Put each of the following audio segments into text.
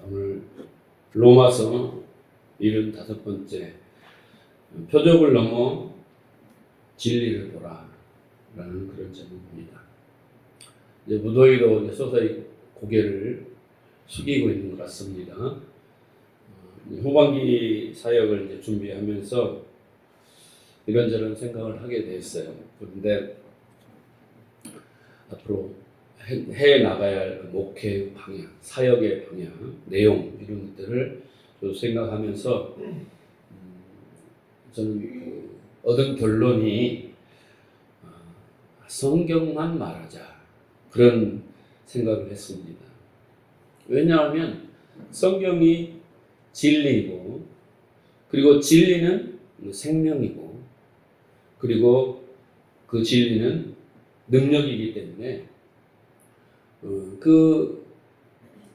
오늘 로마서 75번째 표적을 넘어 진리를 보라 라는 그런 제목입니다. 이제 무더위로 이제 서서히 고개를 숙이고 있는 것 같습니다. 후반기 사역을 이제 준비하면서 이런저런 생각을 하게 됐어요. 그런데 앞으로 해 나가야 할 그 목회의 방향, 사역의 방향, 내용 이런 것들을 좀 생각하면서 저는 얻은 결론이 성경만 말하자 그런 생각을 했습니다. 왜냐하면 성경이 진리이고 그리고 진리는 생명이고 그리고 그 진리는 능력이기 때문에 그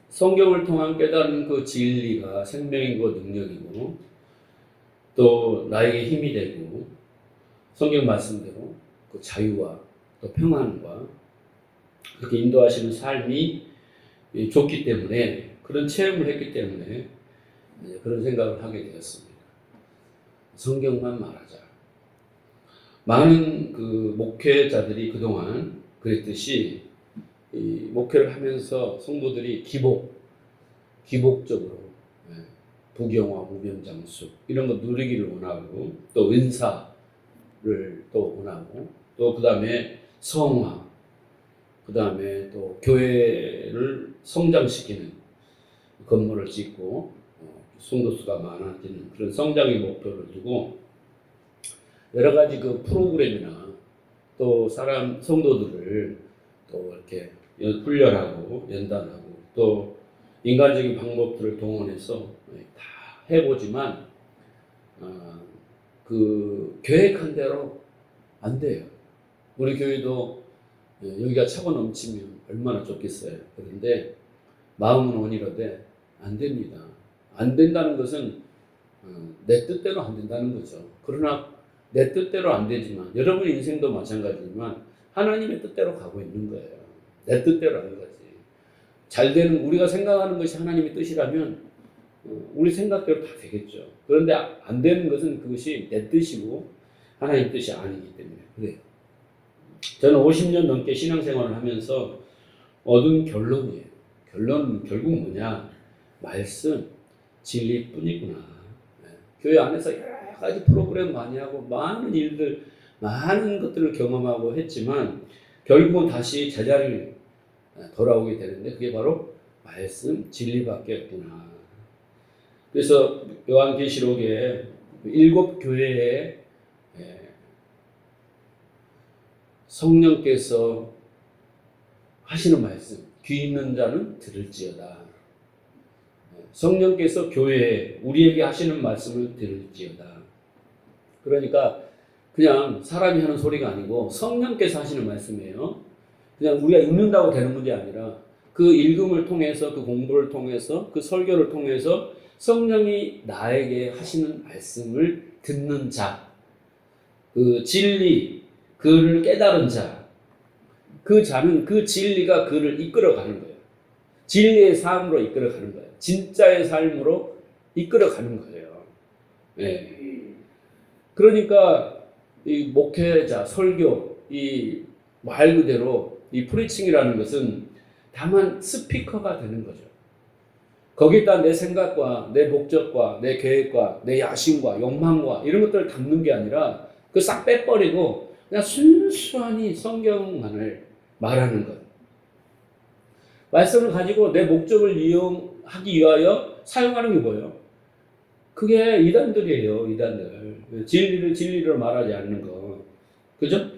성경을 통한 깨달은 그 진리가 생명이고 능력이고 또 나에게 힘이 되고 성경 말씀대로 그 자유와 또 평안과 그렇게 인도하시는 삶이 좋기 때문에 그런 체험을 했기 때문에 그런 생각을 하게 되었습니다. 성경만 말하자. 많은 그 목회자들이 그동안 그랬듯이 이 목회를 하면서 성도들이 기복적으로 부경화, 무병장수 이런 거 누리기를 원하고 또 은사를 또 원하고 또 그 다음에 성화, 그 다음에 또 교회를 성장시키는 건물을 짓고 성도 수가 많아지는 그런 성장의 목표를 두고 여러 가지 그 프로그램이나 또 성도들을 또 이렇게 훈련하고 연단하고 또 인간적인 방법들을 동원해서 다 해보지만 그 계획한 대로 안 돼요. 우리 교회도 여기가 차고 넘치면 얼마나 좋겠어요. 그런데 마음은 원이로되 안 됩니다. 안 된다는 것은 내 뜻대로 안 된다는 거죠. 그러나 내 뜻대로 안 되지만 여러분 인생도 마찬가지지만 하나님의 뜻대로 가고 있는 거예요. 내 뜻대로 하는 거지. 잘 되는 우리가 생각하는 것이 하나님의 뜻이라면 우리 생각대로 다 되겠죠. 그런데 안 되는 것은 그것이 내 뜻이고 하나님 뜻이 아니기 때문에 그래요. 저는 50년 넘게 신앙생활을 하면서 얻은 결론이에요. 결론은 결국 뭐냐? 말씀, 진리뿐이구나. 교회 안에서 여러 가지 프로그램 많이 하고 많은 일들, 많은 것들을 경험하고 했지만 결국은 다시 제자리를 돌아오게 되는데 그게 바로 말씀, 진리밖에 없구나. 그래서 요한계시록에 7 교회에 성령께서 하시는 말씀, 귀 있는 자는 들을지어다. 성령께서 교회에 우리에게 하시는 말씀을 들을지어다. 그러니까 그냥 사람이 하는 소리가 아니고 성령께서 하시는 말씀이에요. 그냥 우리가 읽는다고 되는 문제 아니라 그 읽음을 통해서 그 공부를 통해서 그 설교를 통해서 성령이 나에게 하시는 말씀을 듣는 자, 그 진리, 그를 깨달은 자, 그 자는 그 진리가 그를 이끌어가는 거예요. 진리의 삶으로 이끌어가는 거예요. 진짜의 삶으로 이끌어가는 거예요. 네. 그러니까 이 목회자, 설교, 이 말 그대로 이 프리칭이라는 것은 다만 스피커가 되는 거죠. 거기다 내 생각과 내 목적과 내 계획과 내 야심과 욕망과 이런 것들을 담는 게 아니라 그 싹 빼버리고 그냥 순수하니 성경만을 말하는 것. 말씀을 가지고 내 목적을 이용하기 위하여 사용하는 게 뭐예요? 그게 이단들이에요. 이단들. 진리를 말하지 않는 거. 그죠?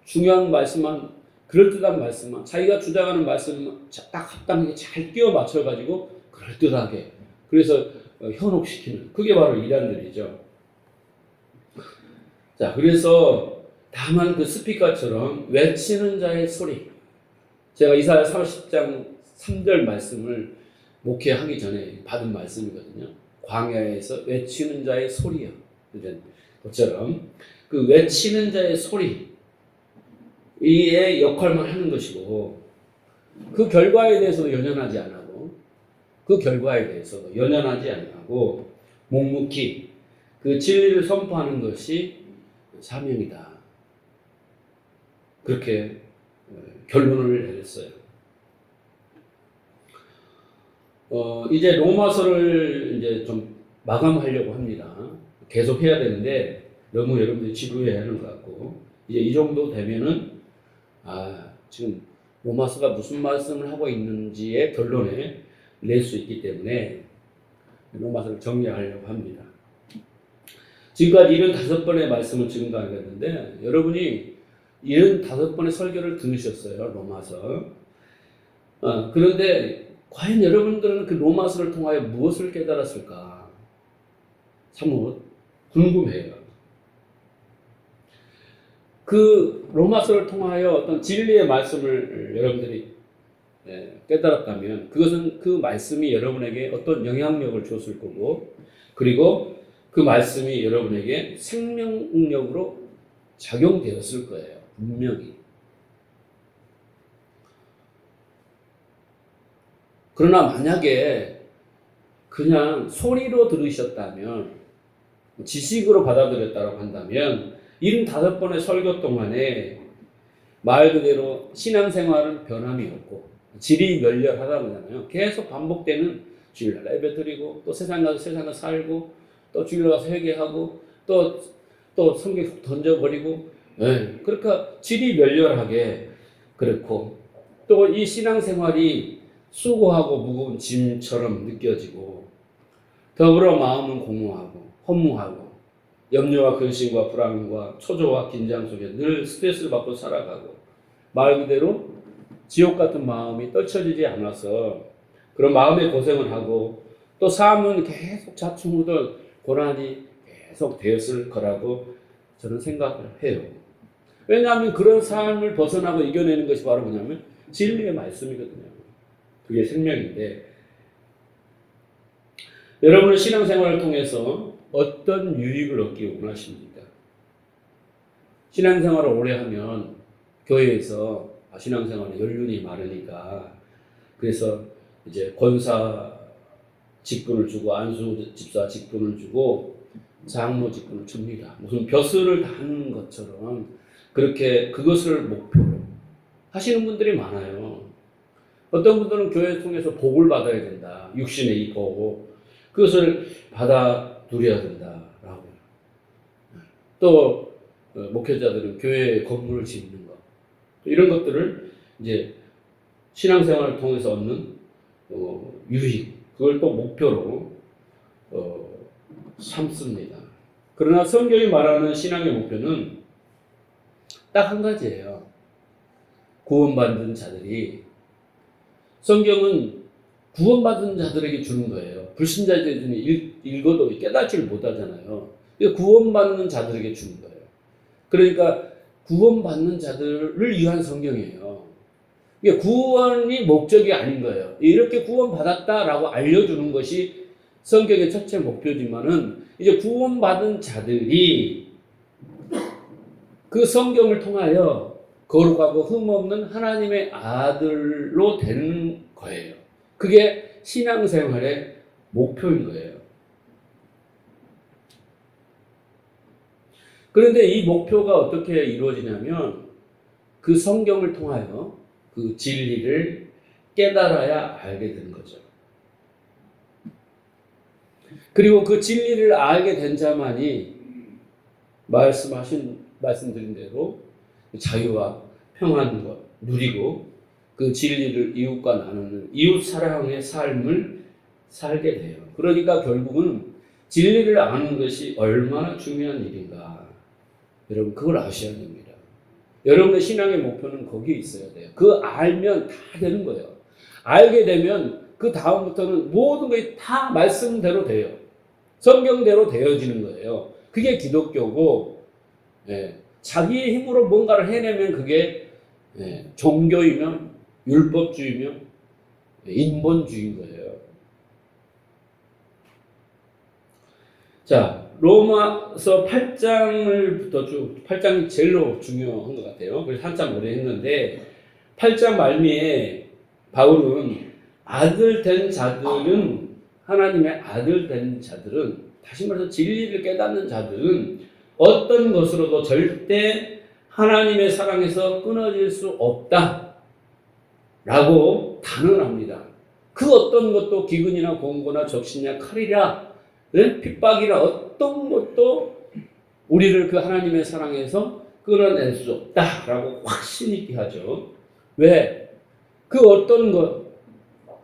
중요한 말씀만, 그럴듯한 말씀만, 자기가 주장하는 말씀만 딱 합당하게 잘 끼워 맞춰가지고 그럴듯하게. 그래서 현혹시키는. 그게 바로 이단들이죠. 자, 그래서 다만 그 스피커처럼 외치는 자의 소리. 제가 이사야 30장 3절 말씀을 목회하기 전에 받은 말씀이거든요. 광야에서 외치는 자의 소리요. 그것처럼 그 외치는 자의 소리 이의 역할만 하는 것이고 그 결과에 대해서도 연연하지 않고 그 결과에 대해서도 연연하지 아니하고 묵묵히 그 진리를 선포하는 것이 사명이다. 그렇게 결론을 내렸어요. 이제 로마서를 이제 좀 마감하려고 합니다. 계속 해야 되는데 너무 여러분들이 지루해 하는 것 같고, 이제 이 정도 되면은 지금 로마서가 무슨 말씀을 하고 있는지의 결론을 낼 수 있기 때문에 로마서를 정리하려고 합니다. 지금까지 75번의 말씀을 지금 가르쳤는데 여러분이 75번의 설교를 들으셨어요. 로마서. 그런데 과연 여러분들은 그 로마서를 통하여 무엇을 깨달았을까? 사뭇 궁금해요. 그 로마서를 통하여 어떤 진리의 말씀을 여러분들이 깨달았다면 그것은 그 말씀이 여러분에게 어떤 영향력을 줬을 거고, 그리고 그 말씀이 여러분에게 생명력으로 작용되었을 거예요. 분명히. 그러나 만약에 그냥 소리로 들으셨다면, 지식으로 받아들였다고 한다면 75번의 설교 동안에 말 그대로 신앙생활은 변함이 없고 질이 멸렬하다고 하잖아요. 계속 반복되는 주일날 예배 드리고 또 세상 가서 세상을 살고 또 주일날 가서 회개하고 또 성경 던져버리고, 그러니까 질이 멸렬하게 그렇고, 또 이 신앙생활이 수고하고 무거운 짐처럼 느껴지고, 더불어 마음은 공허하고 허무하고 염려와 근심과 불안과 초조와 긴장 속에 늘 스트레스를 받고 살아가고, 말 그대로 지옥 같은 마음이 떨쳐지지 않아서 그런 마음의 고생을 하고, 또 삶은 계속 자충우돌 고난이 계속 되었을 거라고 저는 생각을 해요. 왜냐하면 그런 삶을 벗어나고 이겨내는 것이 바로 뭐냐면 진리의 말씀이거든요. 그게 생명인데, 여러분은 신앙생활을 통해서 어떤 유익을 얻기 원하십니까? 신앙생활을 오래 하면 교회에서 신앙생활에 연륜이 많으니까, 그래서 이제 권사 직분을 주고 안수 집사 직분을 주고 장로 직분을 줍니다. 무슨 벼슬을 다하는 것처럼 그렇게 그것을 목표로 하시는 분들이 많아요. 어떤 분들은 교회 통해서 복을 받아야 된다. 육신의 이 복, 그것을 받아 누려야 된다라고. 또 목회자들은 교회 건물을 짓는 것, 이런 것들을 이제 신앙생활을 통해서 얻는 유익, 그걸 또 목표로 삼습니다. 그러나 성경이 말하는 신앙의 목표는 딱 한 가지예요. 구원받은 자들이, 성경은 구원받은 자들에게 주는 거예요. 불신자들이 읽어도 깨닫지를 못하잖아요. 구원받는 자들에게 주는 거예요. 그러니까 구원받는 자들을 위한 성경이에요. 이게 구원이 목적이 아닌 거예요. 이렇게 구원받았다라고 알려주는 것이 성경의 첫째 목표지만은, 이제 구원받은 자들이 그 성경을 통하여 거룩하고 흠없는 하나님의 아들로 되는 거예요. 그게 신앙생활의 목표인 거예요. 그런데 이 목표가 어떻게 이루어지냐면 그 성경을 통하여 그 진리를 깨달아야 알게 되는 거죠. 그리고 그 진리를 알게 된 자만이 말씀드린 대로 자유와 평안과 누리고 그 진리를 이웃과 나누는 이웃 사랑의 삶을 살게 돼요. 그러니까 결국은 진리를 아는 것이 얼마나 중요한 일인가. 여러분 그걸 아셔야 됩니다. 여러분의 신앙의 목표는 거기에 있어야 돼요. 그거 알면 다 되는 거예요. 알게 되면 그 다음부터는 모든 것이 다 말씀대로 돼요. 성경대로 되어지는 거예요. 그게 기독교고, 자기의 힘으로 뭔가를 해내면 그게 종교이며 율법주의며 인본주의인 거예요. 자, 로마서 8장을부터 쭉, 8장이 제일로 중요한 것 같아요. 그래서 한참 오래 했는데, 8장 말미에 바울은 아들 된 자들은, 하나님의 아들 된 자들은, 다시 말해서 진리를 깨닫는 자들은 어떤 것으로도 절대 하나님의 사랑에서 끊어질 수 없다 라고 단언합니다. 그 어떤 것도 기근이나 공고나 적신이나 칼이라, 네? 핍박이나 어떤 것도 우리를 그 하나님의 사랑에서 끊어낼 수 없다라고 확신 있게 하죠. 왜? 그 어떤 것,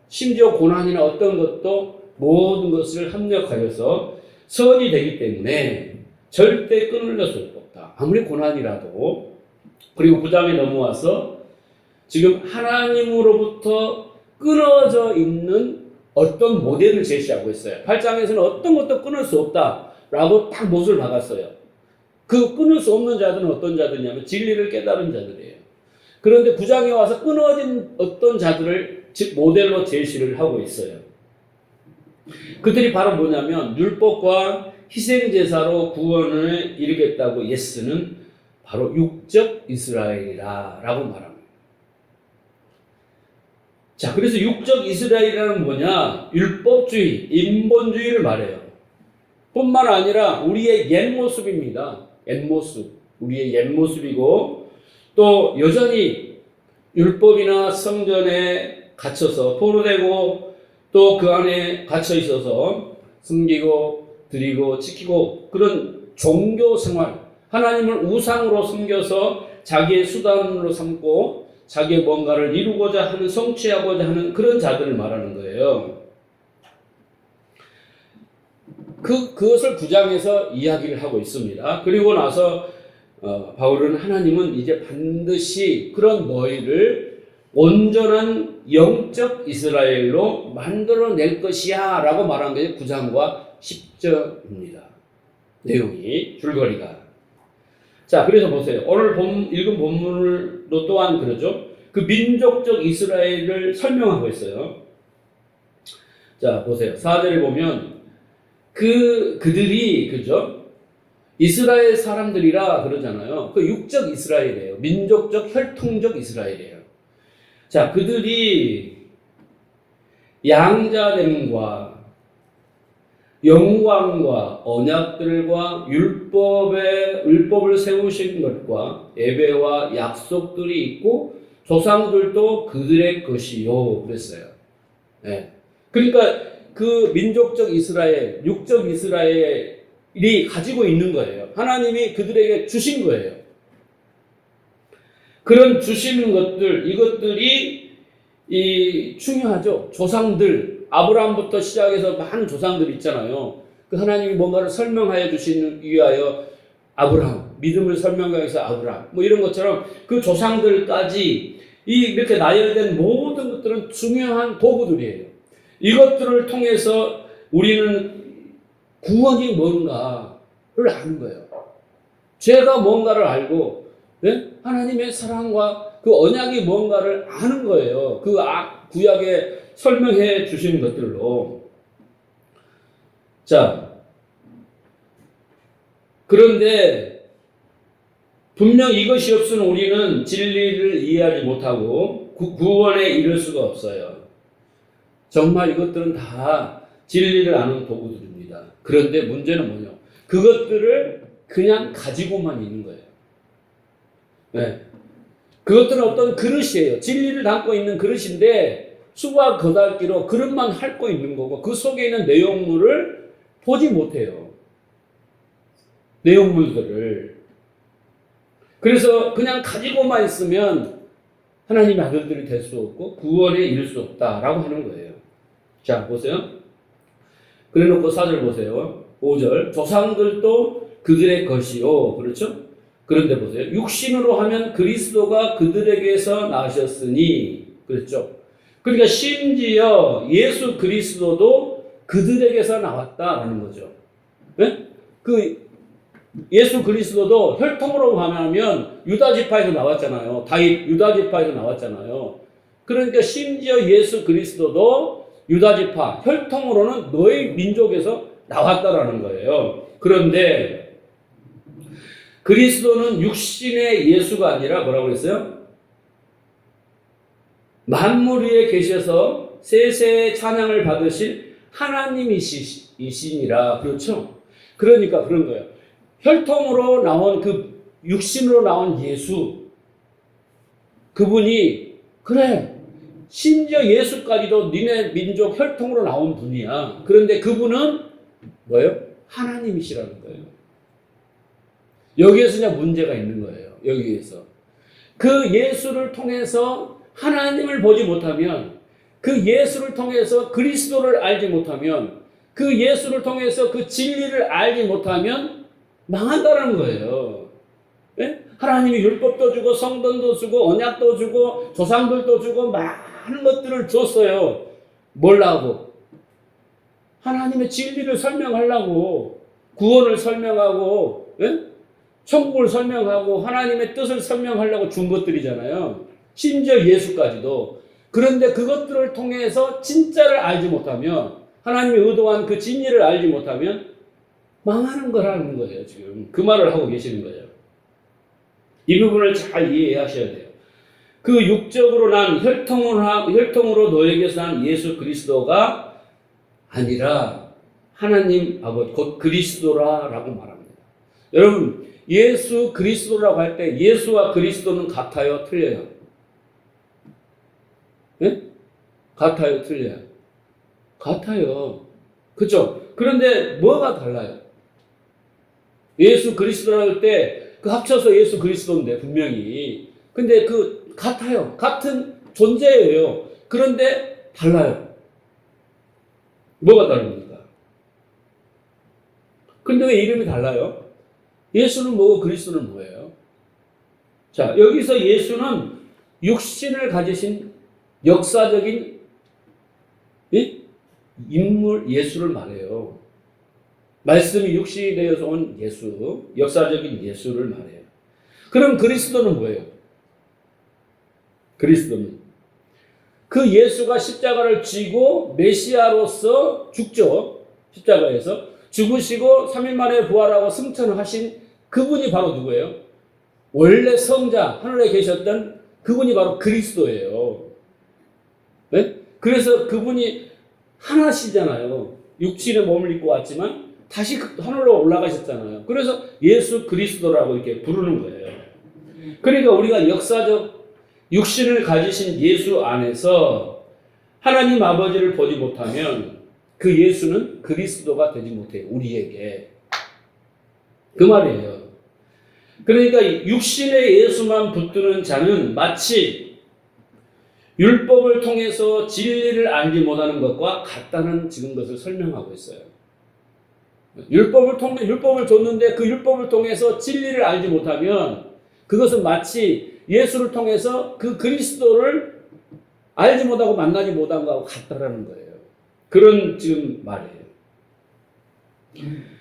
심지어 고난이나 어떤 것도 모든 것을 합력하여서 선이 되기 때문에 절대 끊을 수 없다. 아무리 고난이라도. 그리고 9장에 넘어와서 지금 하나님으로부터 끊어져 있는 어떤 모델을 제시하고 있어요. 8장에서는 어떤 것도 끊을 수 없다라고 딱 못을 박았어요. 그 끊을 수 없는 자들은 어떤 자들이냐면 진리를 깨달은 자들이에요. 그런데 9장에 와서 끊어진 어떤 자들을 즉 모델로 제시를 하고 있어요. 그들이 바로 뭐냐면 율법과 희생제사로 구원을 이루겠다고 예수는 바로 육적 이스라엘이라 라고 말합니다. 자, 그래서 육적 이스라엘이라는 뭐냐? 율법주의, 인본주의를 말해요. 뿐만 아니라 우리의 옛 모습입니다. 옛 모습. 우리의 옛 모습이고 또 여전히 율법이나 성전에 갇혀서 포로되고 또 그 안에 갇혀 있어서 숨기고 드리고 지키고 그런 종교 생활, 하나님을 우상으로 섬겨서 자기의 수단으로 삼고 자기의 뭔가를 이루고자 하는, 성취하고자 하는 그런 자들을 말하는 거예요. 그것을 9장에서 이야기를 하고 있습니다. 그리고 나서 바울은 하나님은 이제 반드시 그런 너희를 온전한 영적 이스라엘로 만들어낼 것이야 라고 말한 게 9장과 10절입니다. 내용이, 줄거리가. 자, 그래서 보세요. 오늘 읽은 본문도 또한 그러죠. 그 민족적 이스라엘을 설명하고 있어요. 자, 보세요. 4절에 보면 그들이, 그죠? 이스라엘 사람들이라 그러잖아요. 그 육적 이스라엘이에요. 민족적, 혈통적 이스라엘이에요. 자, 그들이 양자됨과 영광과 언약들과 율법을 세우신 것과 예배와 약속들이 있고 조상들도 그들의 것이요 그랬어요. 네. 그러니까 그 민족적 이스라엘, 육적 이스라엘이 가지고 있는 거예요. 하나님이 그들에게 주신 거예요. 그런 주시는 것들, 이것들이 중요하죠. 조상들, 아브라함부터 시작해서 많은 조상들 있잖아요. 그 하나님이 뭔가를 설명하여 주시는 위하여 아브라함, 믿음을 설명하기 위해서 아브라함, 뭐 이런 것처럼 그 조상들까지 이렇게 나열된 모든 것들은 중요한 도구들이에요. 이것들을 통해서 우리는 구원이 뭔가를 아는 거예요. 죄가 뭔가를 알고, 네? 하나님의 사랑과 그 언약이 뭔가를 아는 거예요. 그 구약에 설명해 주신 것들로. 자, 그런데 분명 이것이 없으면 우리는 진리를 이해하지 못하고 구원에 이를 수가 없어요. 정말 이것들은 다 진리를 아는 도구들입니다. 그런데 문제는 뭐냐? 그것들을 그냥 가지고만 있는 거예요. 네. 그것들은 어떤 그릇이에요. 진리를 담고 있는 그릇인데 수박 거달기로 그릇만 핥고 있는 거고 그 속에 있는 내용물을 보지 못해요. 내용물들을. 그래서 그냥 가지고만 있으면 하나님의 아들들이 될 수 없고 구원에 이를 수 없다라고 하는 거예요. 자, 보세요. 그래 놓고 4절 보세요. 5절. 조상들도 그들의 것이요. 그렇죠? 그런데 보세요. 육신으로 하면 그리스도가 그들에게서 나셨으니. 그렇죠? 그러니까 심지어 예수 그리스도도 그들에게서 나왔다라는 거죠. 네? 그 예수 그리스도도 혈통으로 하면 유다 지파에서 나왔잖아요. 다윗 유다 지파에서 나왔잖아요. 그러니까 심지어 예수 그리스도도 유다 지파 혈통으로는 너희 민족에서 나왔다라는 거예요. 그런데 그리스도는 육신의 예수가 아니라 뭐라고 그랬어요? 만물 위에 계셔서 세세의 찬양을 받으실 하나님이시니라. 그렇죠? 그러니까 그런 거예요. 혈통으로 나온 그 육신으로 나온 예수, 그분이 그래 심지어 예수까지도 니네 민족 혈통으로 나온 분이야. 그런데 그분은 뭐예요? 하나님이시라는 거예요. 여기에서 그냥 문제가 있는 거예요. 여기에서 그 예수를 통해서 하나님을 보지 못하면, 그 예수를 통해서 그리스도를 알지 못하면, 그 예수를 통해서 그 진리를 알지 못하면 망한다는 거예요. 네? 하나님이 율법도 주고 성전도 주고 언약도 주고 조상들도 주고 많은 것들을 줬어요. 뭘라고? 하나님의 진리를 설명하려고, 구원을 설명하고, 네? 천국을 설명하고 하나님의 뜻을 설명하려고 준 것들이잖아요. 심지어 예수까지도. 그런데 그것들을 통해서 진짜를 알지 못하면, 하나님이 의도한 그 진리를 알지 못하면 망하는 거라는 거예요. 지금 그 말을 하고 계시는 거예요. 이 부분을 잘 이해하셔야 돼요. 그 육적으로 난 혈통으로 너에게서 난 예수 그리스도가 아니라 하나님 아버지 곧 그리스도라라고 말합니다. 여러분, 예수 그리스도라고 할 때 예수와 그리스도는 같아요, 틀려요? 네? 같아요, 틀려요? 같아요. 그렇죠? 그런데 뭐가 달라요? 예수 그리스도라고 할 때 그 합쳐서 예수 그리스도인데 분명히. 근데 그 같아요. 같은 존재예요. 그런데 달라요. 뭐가 다릅니까? 근데 왜 이름이 달라요? 예수는 뭐고 그리스도는 뭐예요? 자, 여기서 예수는 육신을 가지신 역사적인 인물 예수를 말해요. 말씀이 육신이 되어서 온 예수, 역사적인 예수를 말해요. 그럼 그리스도는 뭐예요? 그리스도는 그 예수가 십자가를 지고 메시아로서 죽죠. 십자가에서 죽으시고 3일 만에 부활하고 승천하신 그분이 바로 누구예요? 원래 성자, 하늘에 계셨던 그분이 바로 그리스도예요. 네? 그래서 그분이 하나시잖아요. 육신에 몸을 입고 왔지만 다시 하늘로 올라가셨잖아요. 그래서 예수 그리스도라고 이렇게 부르는 거예요. 그러니까 우리가 역사적 육신을 가지신 예수 안에서 하나님 아버지를 보지 못하면 그 예수는 그리스도가 되지 못해요. 우리에게. 그 말이에요. 그러니까 육신의 예수만 붙드는 자는 마치 율법을 통해서 진리를 알지 못하는 것과 같다는 지금 것을 설명하고 있어요. 율법을 줬는데 그 율법을 통해서 진리를 알지 못하면 그것은 마치 예수를 통해서 그 그리스도를 알지 못하고 만나지 못한 것하고 같다라는 거예요. 그런 지금 말이에요.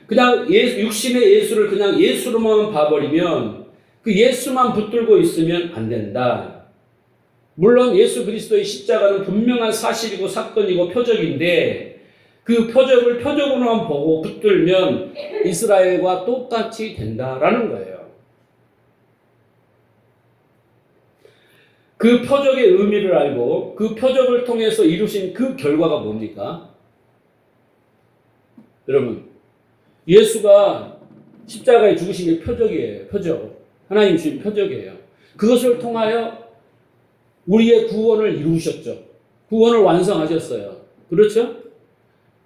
그냥 육신의 예수를 그냥 예수로만 봐버리면 그 예수만 붙들고 있으면 안 된다. 물론 예수 그리스도의 십자가는 분명한 사실이고 사건이고 표적인데 그 표적을 표적으로만 보고 붙들면 이스라엘과 똑같이 된다라는 거예요. 그 표적의 의미를 알고 그 표적을 통해서 이루신 그 결과가 뭡니까? 여러분, 예수가 십자가에 죽으신 게 표적이에요. 표적. 하나님 주신 표적이에요. 그것을 통하여 우리의 구원을 이루셨죠. 구원을 완성하셨어요. 그렇죠?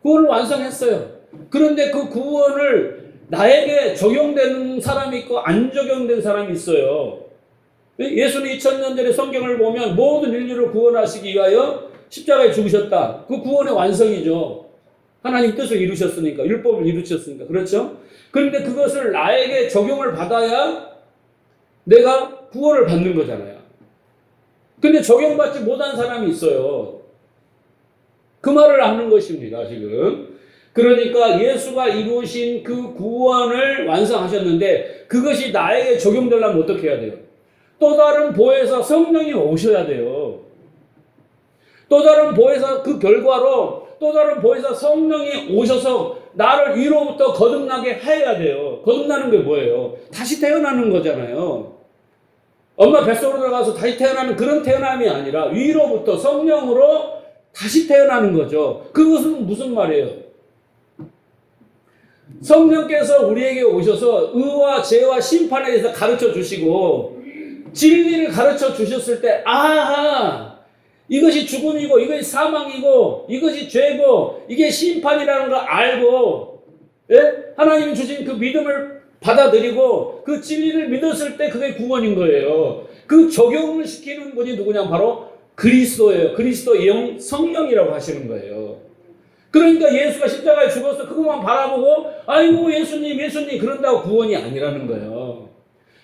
구원을 완성했어요. 그런데 그 구원을 나에게 적용되는 사람이 있고 안 적용된 사람이 있어요. 예수는 2000년 전에 성경을 보면 모든 인류를 구원하시기 위하여 십자가에 죽으셨다. 그 구원의 완성이죠. 하나님 뜻을 이루셨으니까, 율법을 이루셨으니까. 그렇죠? 그런데 그것을 나에게 적용을 받아야 내가 구원을 받는 거잖아요. 근데 적용받지 못한 사람이 있어요. 그 말을 하는 것입니다, 지금. 그러니까 예수가 이루신 그 구원을 완성하셨는데 그것이 나에게 적용되려면 어떻게 해야 돼요? 또 다른 보혜사 성령이 오셔야 돼요. 또 다른 보혜사 그 결과로 또 다른 보혜사 성령이 오셔서 나를 위로부터 거듭나게 해야 돼요. 거듭나는 게 뭐예요? 다시 태어나는 거잖아요. 엄마 뱃속으로 들어가서 다시 태어나는 그런 태어남이 아니라 위로부터 성령으로 다시 태어나는 거죠. 그것은 무슨 말이에요? 성령께서 우리에게 오셔서 의와 죄와 심판에 대해서 가르쳐 주시고 진리를 가르쳐 주셨을 때 아하 이것이 죽음이고 이것이 사망이고 이것이 죄고 이게 심판이라는 걸 알고 예? 하나님이 주신 그 믿음을 받아들이고 그 진리를 믿었을 때 그게 구원인 거예요. 그 적용을 시키는 분이 누구냐 바로 그리스도예요. 그리스도 영 성령이라고 하시는 거예요. 그러니까 예수가 십자가에 죽어서 그것만 바라보고 아이고 예수님 그런다고 구원이 아니라는 거예요.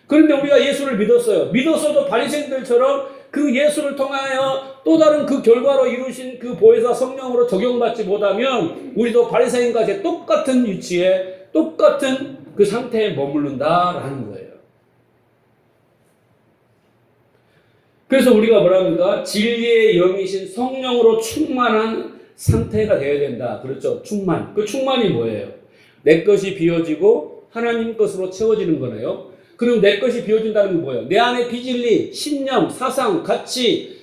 그런데 우리가 예수를 믿었어요. 믿었어도 바리새인들처럼 그 예수를 통하여 또 다른 그 결과로 이루신 그 보혜사 성령으로 적용받지 못하면 우리도 바리새인과 똑같은 위치에 똑같은 그 상태에 머무른다라는 거예요. 그래서 우리가 뭐랍니까? 진리의 영이신 성령으로 충만한 상태가 되어야 된다. 그렇죠? 충만. 그 충만이 뭐예요? 내 것이 비워지고 하나님 것으로 채워지는 거네요. 그럼 내 것이 비워진다는 건 뭐예요? 내 안에 비진리, 신념, 사상, 가치,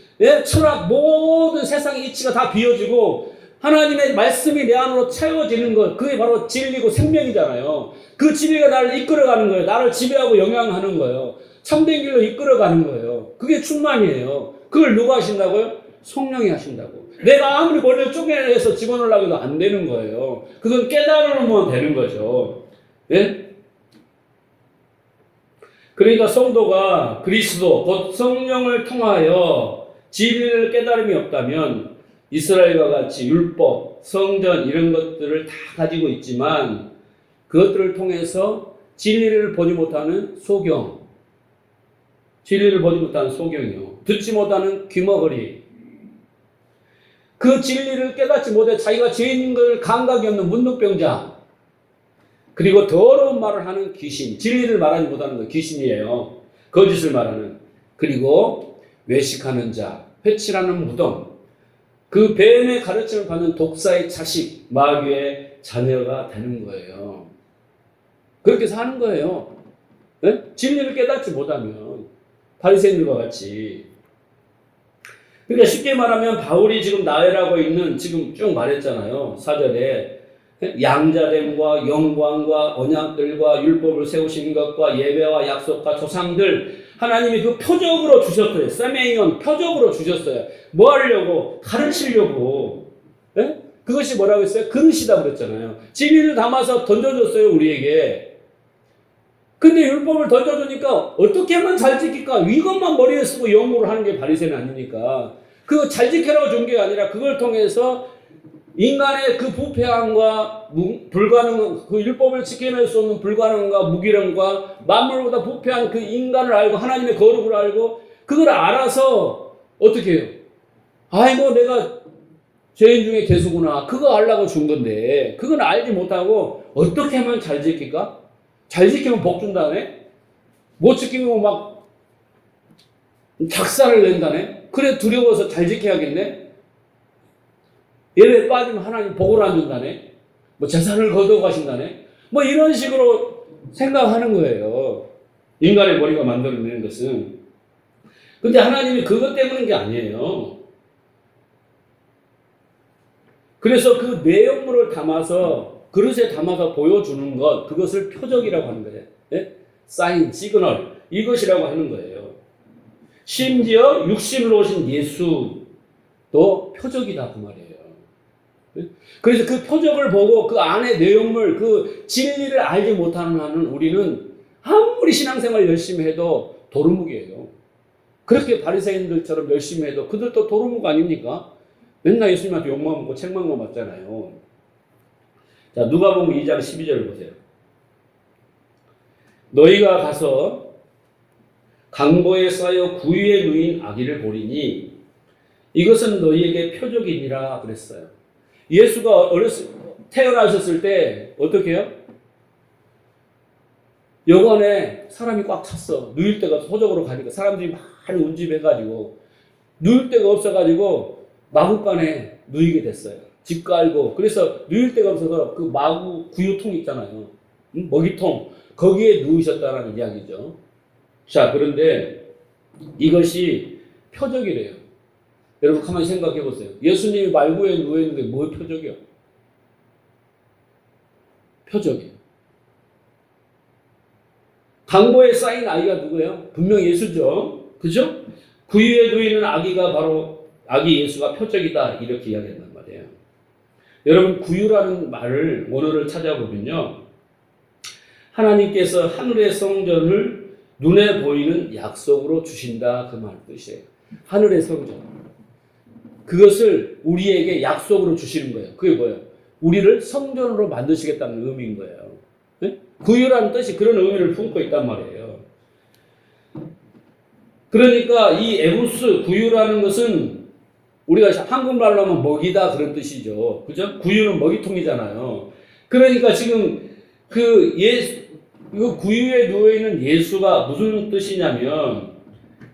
철학, 모든 세상의 이치가 다 비워지고 하나님의 말씀이 내 안으로 채워지는 것, 그게 바로 진리고 생명이잖아요. 그 진리가 나를 이끌어가는 거예요. 나를 지배하고 영향하는 거예요. 참된 길로 이끌어가는 거예요. 그게 충만이에요. 그걸 누가 하신다고요? 성령이 하신다고. 내가 아무리 머리를 쪼개내서 집어넣으려고 해도 안 되는 거예요. 그건 깨달으면 되는 거죠. 네? 그러니까 성도가 그리스도, 곧 성령을 통하여 진리를 깨달음이 없다면 이스라엘과 같이 율법, 성전 이런 것들을 다 가지고 있지만 그것들을 통해서 진리를 보지 못하는 소경, 진리를 보지 못하는 소경이요. 듣지 못하는 귀머거리. 그 진리를 깨닫지 못해 자기가 죄인인 걸 감각이 없는 문둥병자. 그리고 더러운 말을 하는 귀신. 진리를 말하지 못하는 건 귀신이에요. 거짓을 말하는. 그리고 외식하는 자, 회칠하는 무덤. 그 뱀의 가르침을 받는 독사의 자식, 마귀의 자녀가 되는 거예요. 그렇게 사는 거예요. 네? 진리를 깨닫지 못하면 바리새인들과 같이. 그러니까 쉽게 말하면 바울이 지금 나열하고 있는 지금 쭉 말했잖아요. 4절에 양자됨과 영광과 언약들과 율법을 세우신 것과 예배와 약속과 조상들 하나님이 그 표적으로 주셨어요. 세메이온 표적으로 주셨어요. 뭐 하려고? 가르치려고. 네? 그것이 뭐라고 했어요? 그릇이다 그랬잖아요. 진리를 담아서 던져줬어요. 우리에게. 근데 율법을 던져주니까 어떻게 하면 잘 지킬까? 이것만 머리에 쓰고 영어를 하는 게 바리새인 아닙니까? 그거 잘 지키라고 준 게 아니라 그걸 통해서 인간의 그 부패함과 불가능, 그 율법을 지켜낼 수 없는 불가능과 무기력과 만물보다 부패한 그 인간을 알고 하나님의 거룩을 알고 그걸 알아서 어떻게 해요? 아이고 내가 죄인 중에 개수구나. 그거 알라고 준 건데 그건 알지 못하고 어떻게 하면 잘 지킬까? 잘 지키면 복 준다네? 못 지키면 막 작사를 낸다네? 그래 두려워서 잘 지켜야겠네? 예배에 빠지면 하나님 복을 안 준다네? 뭐 재산을 거둬가신다네? 뭐 이런 식으로 생각하는 거예요. 인간의 머리가 만들어내는 것은. 근데 하나님이 그것 때문인 게 아니에요. 그래서 그 내용물을 담아서 그릇에 담아서 보여주는 것, 그것을 표적이라고 하는 거예요. 네? 사인, 시그널, 이것이라고 하는 거예요. 심지어 육신으로 오신 예수도 표적이다 그 말이에요. 네? 그래서 그 표적을 보고 그 안에 내용물, 그 진리를 알지 못하는 한은 우리는 아무리 신앙생활 열심히 해도 도루묵이에요. 그렇게 바리새인들처럼 열심히 해도 그들도 도루묵 아닙니까? 맨날 예수님한테 욕만 먹고 책만 맞잖아요. 자, 누가복음 2장 12절을 보세요. 너희가 가서 강보에 쌓여 구유에 누인 아기를 보리니 이것은 너희에게 표적이니라 그랬어요. 예수가 태어나셨을 때 어떻게 해요? 여관에 사람이 꽉 찼어. 누일 데가 소적으로 가니까 사람들이 많이 운집해가지고 누일 데가 없어가지고 마구간에 누이게 됐어요. 집 깔고. 그래서 누일 데가 없어서 그 마구 구유통 있잖아요. 먹이통. 거기에 누우셨다라는 이야기죠. 자, 그런데 이것이 표적이래요. 여러분 가만히 생각해 보세요. 예수님이 말구에 누워있는데 뭐 표적이야? 표적이에요. 강보에 쌓인 아이가 누구예요? 분명 예수죠. 그죠? 구유에 누이는 아기가 바로 아기 예수가 표적이다. 이렇게 이야기한단 말이에요. 여러분 구유라는 말을 원어를 찾아보면요. 하나님께서 하늘의 성전을 눈에 보이는 약속으로 주신다. 그 말 뜻이에요. 하늘의 성전. 그것을 우리에게 약속으로 주시는 거예요. 그게 뭐예요? 우리를 성전으로 만드시겠다는 의미인 거예요. 네? 구유라는 뜻이 그런 의미를 품고 있단 말이에요. 그러니까 이 에부스 구유라는 것은 우리가 한국말로 하면 먹이다 그런 뜻이죠. 그죠? 구유는 먹이통이잖아요. 그러니까 지금 그 구유에 누워있는 예수가 무슨 뜻이냐면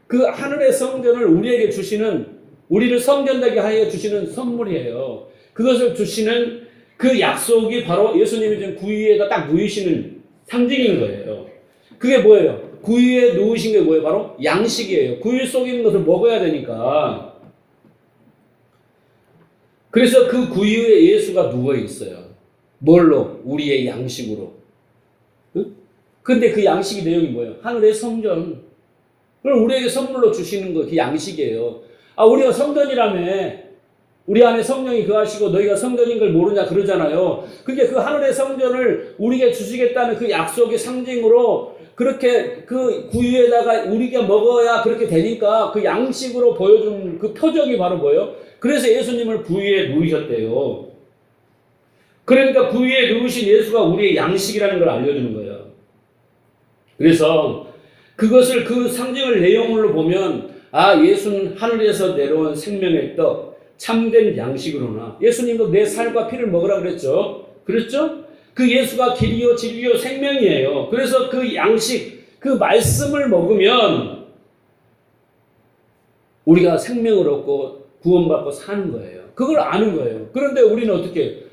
그 하늘의 성전을 우리에게 주시는, 우리를 성전되게 하여 주시는 선물이에요. 그것을 주시는 그 약속이 바로 예수님이 지금 구유에다 딱 누이시는 상징인 거예요. 그게 뭐예요? 구유에 누우신 게 뭐예요? 바로 양식이에요. 구유 속에 있는 것을 먹어야 되니까. 그래서 그 구유에 예수가 누워 있어요. 뭘로? 우리의 양식으로. 응? 근데 그 양식의 내용이 뭐예요? 하늘의 성전. 그걸 우리에게 선물로 주시는 거, 그 양식이에요. 아, 우리가 성전이라며. 우리 안에 성령이 거하시고 너희가 성전인 걸 모르냐 그러잖아요. 그게 그 하늘의 성전을 우리에게 주시겠다는 그 약속의 상징으로 그렇게 그 구유에다가 우리가 먹어야 그렇게 되니까 그 양식으로 보여준 그 표적이 바로 뭐예요? 그래서 예수님을 구유에 누이셨대요. 그러니까 구유에 누우신 예수가 우리의 양식이라는 걸 알려주는 거예요. 그래서 그것을 그 상징을 내용으로 보면 아, 예수는 하늘에서 내려온 생명의 떡, 참된 양식으로나. 예수님도 내 살과 피를 먹으라 그랬죠. 그랬죠? 그 예수가 길이요 진리요 생명이에요. 그래서 그 양식, 그 말씀을 먹으면 우리가 생명을 얻고 구원받고 사는 거예요. 그걸 아는 거예요. 그런데 우리는 어떻게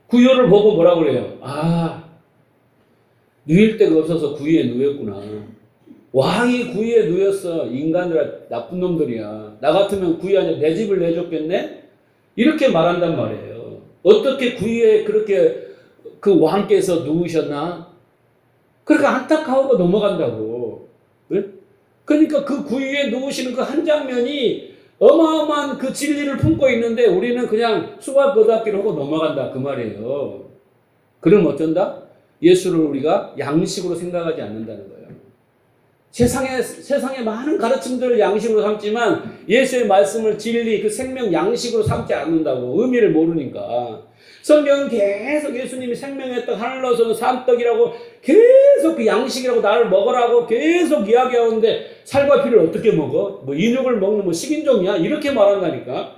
구유를 보고 뭐라고 그래요? 아, 누일 데가 없어서 구유에 누웠구나. 왕이 구유에 누웠어. 인간들 나쁜 놈들이야. 나 같으면 구유 아니라 내 집을 내줬겠네? 이렇게 말한단 말이에요. 어떻게 구유에 그렇게 그 왕께서 누우셨나? 그러니까 안타까우고 넘어간다고. 네? 그러니까 그 구유에 누우시는 그 한 장면이 어마어마한 그 진리를 품고 있는데 우리는 그냥 수박 거닫기로 하고 넘어간다. 그 말이에요. 그럼 어쩐다? 예수를 우리가 양식으로 생각하지 않는다는 거예요. 세상의 많은 가르침들을 양식으로 삼지만 예수의 말씀을 진리, 그 생명 양식으로 삼지 않는다고. 의미를 모르니까. 성경은 계속 예수님이 생명의 떡, 하늘로서는 산떡이라고 계속 그 양식이라고 나를 먹으라고 계속 이야기하는데 살과 피를 어떻게 먹어? 뭐 인육을 먹는 뭐 식인종이야? 이렇게 말한다니까.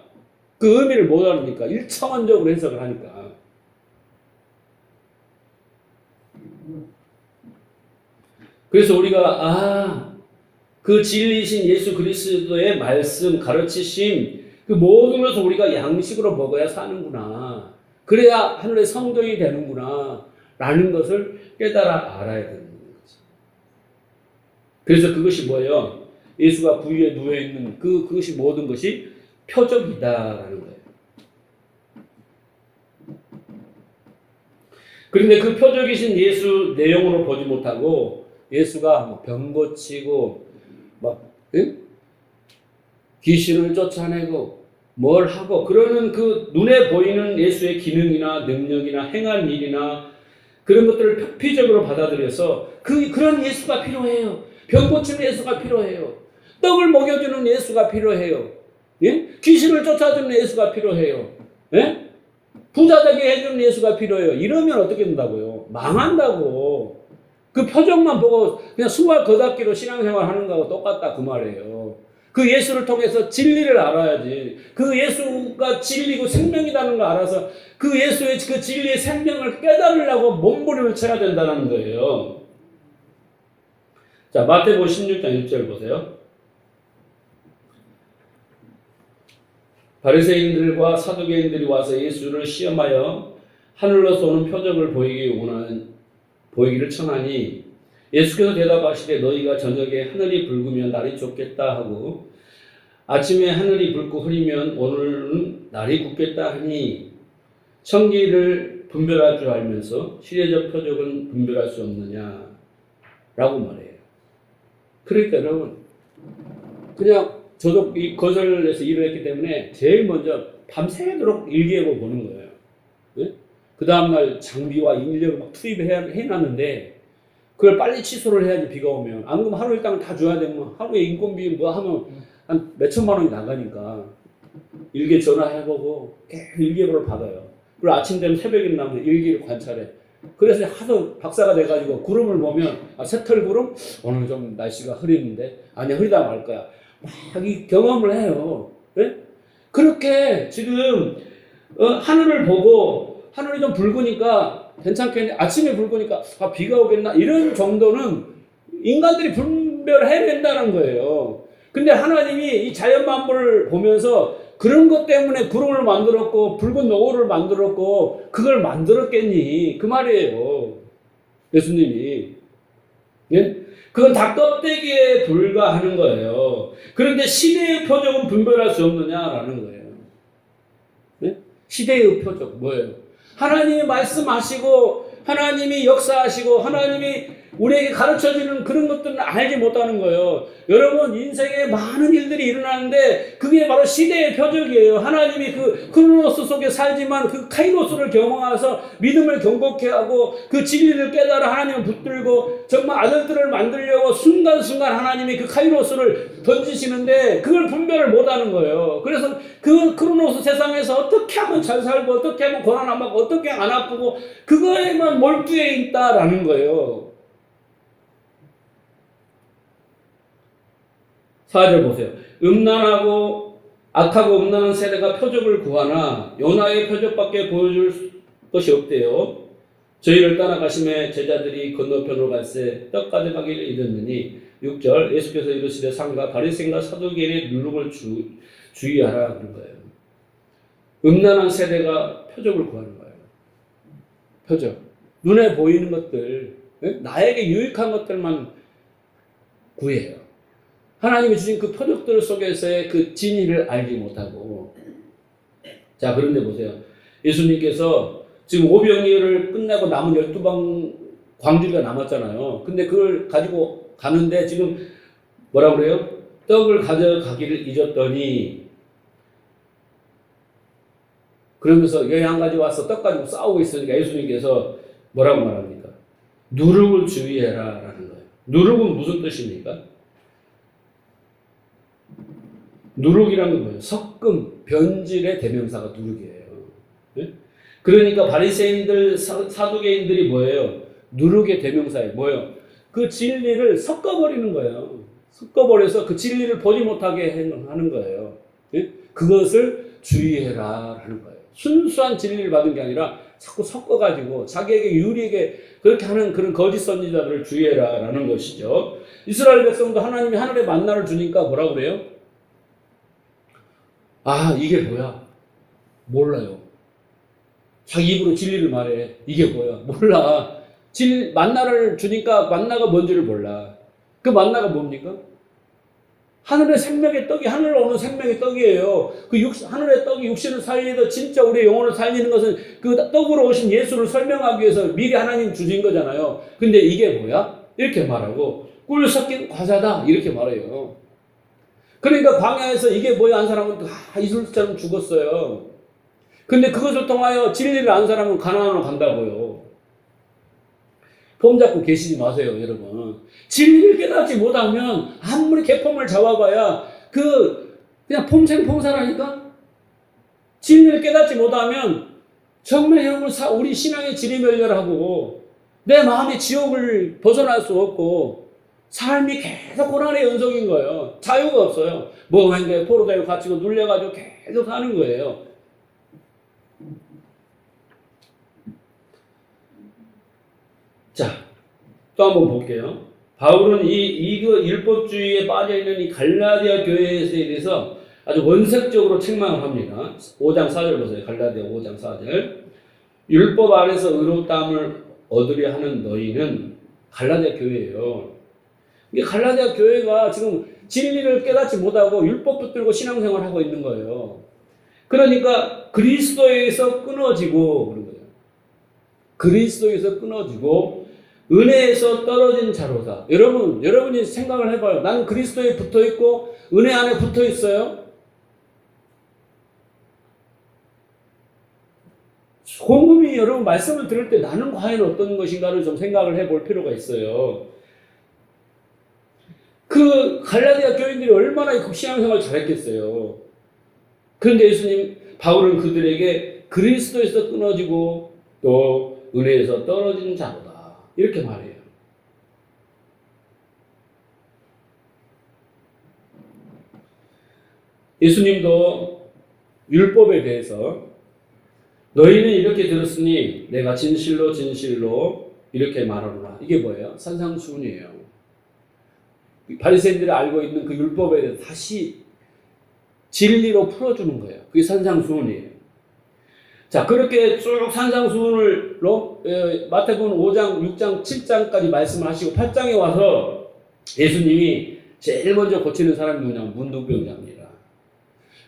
그 의미를 못 알으니까. 일차원적으로 해석을 하니까. 그래서 우리가 그 진리이신 예수 그리스도의 말씀, 가르치심, 그 모든 것을 우리가 양식으로 먹어야 사는구나. 그래야 하늘의 성전이 되는구나. 라는 것을 깨달아 알아야 되는 거죠. 그래서 그것이 뭐예요? 예수가 구유에 누워있는 그것이 모든 것이 표적이다라는 거예요. 그런데 그 표적이신 예수 내용으로 보지 못하고 예수가 병 고치고 귀신을 쫓아내고 뭘 하고 그러는 그 눈에 보이는 예수의 기능이나 능력이나 행한 일이나 그런 것들을 표피적으로 받아들여서 그런 예수가 필요해요. 병 고치는 예수가 필요해요. 떡을 먹여주는 예수가 필요해요. 예? 귀신을 쫓아주는 예수가 필요해요. 예? 부자 되게 해주는 예수가 필요해요. 이러면 어떻게 된다고요? 망한다고. 그 표정만 보고 그냥 수박 거닫기로 신앙생활 하는 거하고 똑같다 그 말이에요. 그 예수를 통해서 진리를 알아야지. 그 예수가 진리고 생명이라는 걸 알아서 그 예수의 그 진리의 생명을 깨달으려고 몸부림을 쳐야 된다는 거예요. 자, 마태복음 16장 1절 보세요. 바리새인들과 사두개인들이 와서 예수를 시험하여 하늘로서 오는 표적을 보이기를 청하니 예수께서 대답하시되 너희가 저녁에 하늘이 붉으면 날이 좋겠다 하고 아침에 하늘이 붉고 흐리면 오늘은 날이 굳겠다 하니 청기를 분별할 줄 알면서 시대적 표적은 분별할 수 없느냐 라고 말해요. 그러니까 여러분 그냥 저도 이 거절에서 일을 했기 때문에 제일 먼저 밤새도록 일기예보 보는 거예요. 네? 그 다음날 장비와 인력을 막 투입해놨는데 그걸 빨리 취소를 해야지 비가 오면. 안 그러면 하루 일당 다 줘야 되면 하루에 인건비 뭐 하면 한 몇천만 원이 나가니까 일기 전화해보고 계속 일기예보를 받아요. 그리고 아침 되면 새벽에 나면 일기를 관찰해. 그래서 하도 박사가 돼가지고 구름을 보면 새털 구름? 오늘 좀 날씨가 흐리는데 아니야 흐리다 말 거야. 막 이 경험을 해요. 네? 그렇게 지금 하늘을 보고 하늘이 좀 붉으니까 괜찮겠네. 아침에 붉으니까 비가 오겠나 이런 정도는 인간들이 분별해야 된다는 거예요. 근데 하나님이 이 자연 만물을 보면서 그런 것 때문에 구름을 만들었고 붉은 노을을 만들었고 그걸 만들었겠니 그 말이에요. 예수님이. 예? 그건 다 껍데기에 불과하는 거예요. 그런데 시대의 표적은 분별할 수 없느냐라는 거예요. 예? 시대의 표적 뭐예요? 하나님이 말씀하시고 하나님이 역사하시고 하나님이 우리에게 가르쳐주는 그런 것들은 알지 못하는 거예요. 여러분 인생에 많은 일들이 일어나는데 그게 바로 시대의 표적이에요. 하나님이 그 크로노스 속에 살지만 그 카이로스를 경험해서 믿음을 경고케 하고 그 진리를 깨달아 하나님을 붙들고 정말 아들들을 만들려고 순간순간 하나님이 그 카이로스를 던지시는데 그걸 분별을 못하는 거예요. 그래서 그 크로노스 세상에서 어떻게 하면 잘 살고 어떻게 하면 고난 안 받고 어떻게 안 아프고 그거에만 몰두해 있다라는 거예요. 4절 보세요. 음란하고 악하고 음란한 세대가 표적을 구하나 요나의 표적밖에 보여줄 것이 없대요. 저희를 따라가심에 제자들이 건너편으로 갈새 떡 가져가기를 잊었느니 6절 예수께서 이르시되 상가 바리새인과 사두개인의 누룩을 주의하라 그런 거예요. 음란한 세대가 표적을 구하는 거예요. 표적. 눈에 보이는 것들, 나에게 유익한 것들만 구해요. 하나님이 주신 그 표적들 속에서의 그 진리를 알지 못하고. 자, 그런데 보세요. 예수님께서 지금 오병이어를 끝내고 남은 12방 광주리가 남았잖아요. 근데 그걸 가지고 가는데 지금 뭐라 그래요? 떡을 가져가기를 잊었더니 그러면서 여기 한 가지 와서 떡 가지고 싸우고 있으니까 예수님께서 뭐라고 말합니까? 누룩을 주의해라 라는 거예요. 누룩은 무슨 뜻입니까? 누룩이라는 건 뭐예요? 섞음, 변질의 대명사가 누룩이에요. 네? 그러니까 바리새인들, 사두개인들이 뭐예요? 누룩의 대명사예요. 뭐예요? 그 진리를 섞어버리는 거예요. 섞어버려서 그 진리를 보지 못하게 하는 거예요. 네? 그것을 주의해라 하는 거예요. 순수한 진리를 받은 게 아니라 자꾸 섞어가지고 자기에게 유리하게 그렇게 하는 그런 거짓 선지자들을 주의해라 라는 것이죠. 이스라엘 백성도 하나님이 하늘에 만나를 주니까 뭐라고 그래요? 아, 이게 뭐야? 몰라요. 자기 입으로 진리를 말해. 이게 뭐야? 몰라. 만나를 주니까 만나가 뭔지를 몰라. 그 만나가 뭡니까? 하늘의 생명의 떡이, 하늘로 오는 생명의 떡이에요. 하늘의 떡이 육신을 살리더 진짜 우리의 영혼을 살리는 것은 그 떡으로 오신 예수를 설명하기 위해서 미리 하나님 주신 거잖아요. 근데 이게 뭐야? 이렇게 말하고, 꿀 섞인 과자다. 이렇게 말해요. 그러니까 광야에서 이게 뭐야 한 사람은 이슬처럼 죽었어요. 근데 그것을 통하여 진리를 안 사람은 가나안으로 간다고요. 폼 잡고 계시지 마세요, 여러분. 진리를 깨닫지 못하면 아무리 개폼을 잡아봐야 그냥 폼생폼사라니까. 진리를 깨닫지 못하면 정말 여러분 우리 신앙의 질이 멸렬하고 내 마음의 지옥을 벗어날 수 없고 삶이 계속 고난의 연속인 거예요. 자유가 없어요. 뭐 행동에 포로되고 갇히고 눌려가지고 계속 사는 거예요. 자, 또 한번 볼게요. 바울은 이 율법주의에 빠져있는 이 갈라디아 교회에 대해서 아주 원색적으로 책망을 합니다. 5장 4절 보세요. 갈라디아 5장 4절. 율법 안에서 의롭다함을 얻으려 하는 너희는 갈라디아 교회예요. 이게 갈라디아 교회가 지금 진리를 깨닫지 못하고 율법 붙들고 신앙생활을 하고 있는 거예요. 그러니까 그리스도에서 끊어지고 그런 거예요. 그리스도에서 끊어지고 은혜에서 떨어진 자로다. 여러분이 생각을 해봐요. 나는 그리스도에 붙어 있고 은혜 안에 붙어 있어요. 곰곰이 여러분 말씀을 들을 때 나는 과연 어떤 것인가를 좀 생각을 해볼 필요가 있어요. 그 갈라디아 교인들이 얼마나 신앙생활 잘했겠어요. 그런데 예수님, 바울은 그들에게 그리스도에서 끊어지고 또 은혜에서 떨어진 자로다. 이렇게 말해요. 예수님도 율법에 대해서 너희는 이렇게 들었으니 내가 진실로 진실로 이렇게 말하노라. 이게 뭐예요? 산상수훈이에요. 바리새인들이 알고 있는 그 율법에 대해서 다시 진리로 풀어주는 거예요. 그게 산상수훈이에요. 자, 그렇게 쭉 산상수훈을 마태복음 5장, 6장, 7장까지 말씀하시고 8장에 와서 예수님이 제일 먼저 고치는 사람이 누구냐면 문둥병자입니다.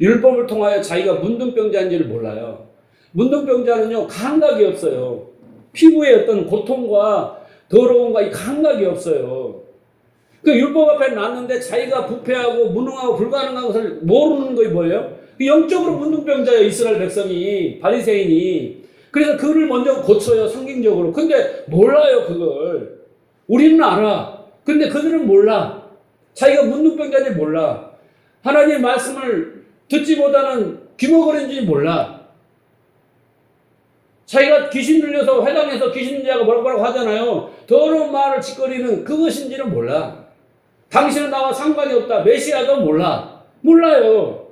율법을 통하여 자기가 문둥병자인지를 몰라요. 문둥병자는요, 감각이 없어요. 피부의 어떤 고통과 더러움과 이 감각이 없어요. 그 율법 앞에 놨는데 자기가 부패하고 무능하고 불가능한 것을 모르는 것이 뭐예요? 영적으로 문둥병자예요. 이스라엘 백성이, 바리새인이. 그래서 그를 먼저 고쳐요. 성경적으로. 근데 몰라요, 그걸. 우리는 알아. 근데 그들은 몰라. 자기가 문둥병자인지 몰라. 하나님의 말씀을 듣지 못하는 귀머거리인지 몰라. 자기가 귀신 들려서 회당에서 귀신자가 뭐라고 하잖아요. 더러운 말을 짓거리는 그것인지는 몰라. 당신은 나와 상관이 없다. 메시아도 몰라. 몰라요.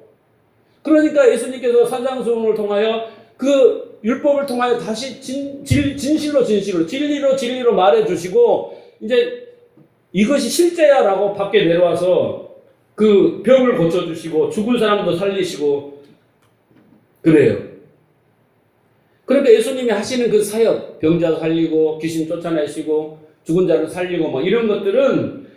그러니까 예수님께서 산상수훈을 통하여 그 율법을 통하여 다시 진실로 진리로 말해주시고 이제 이것이 실제야 라고 밖에 내려와서 그 병을 고쳐주시고 죽은 사람도 살리시고 그래요. 그러니까 예수님이 하시는 그 사역, 병자 살리고 귀신 쫓아내시고 죽은 자를 살리고 막 이런 것들은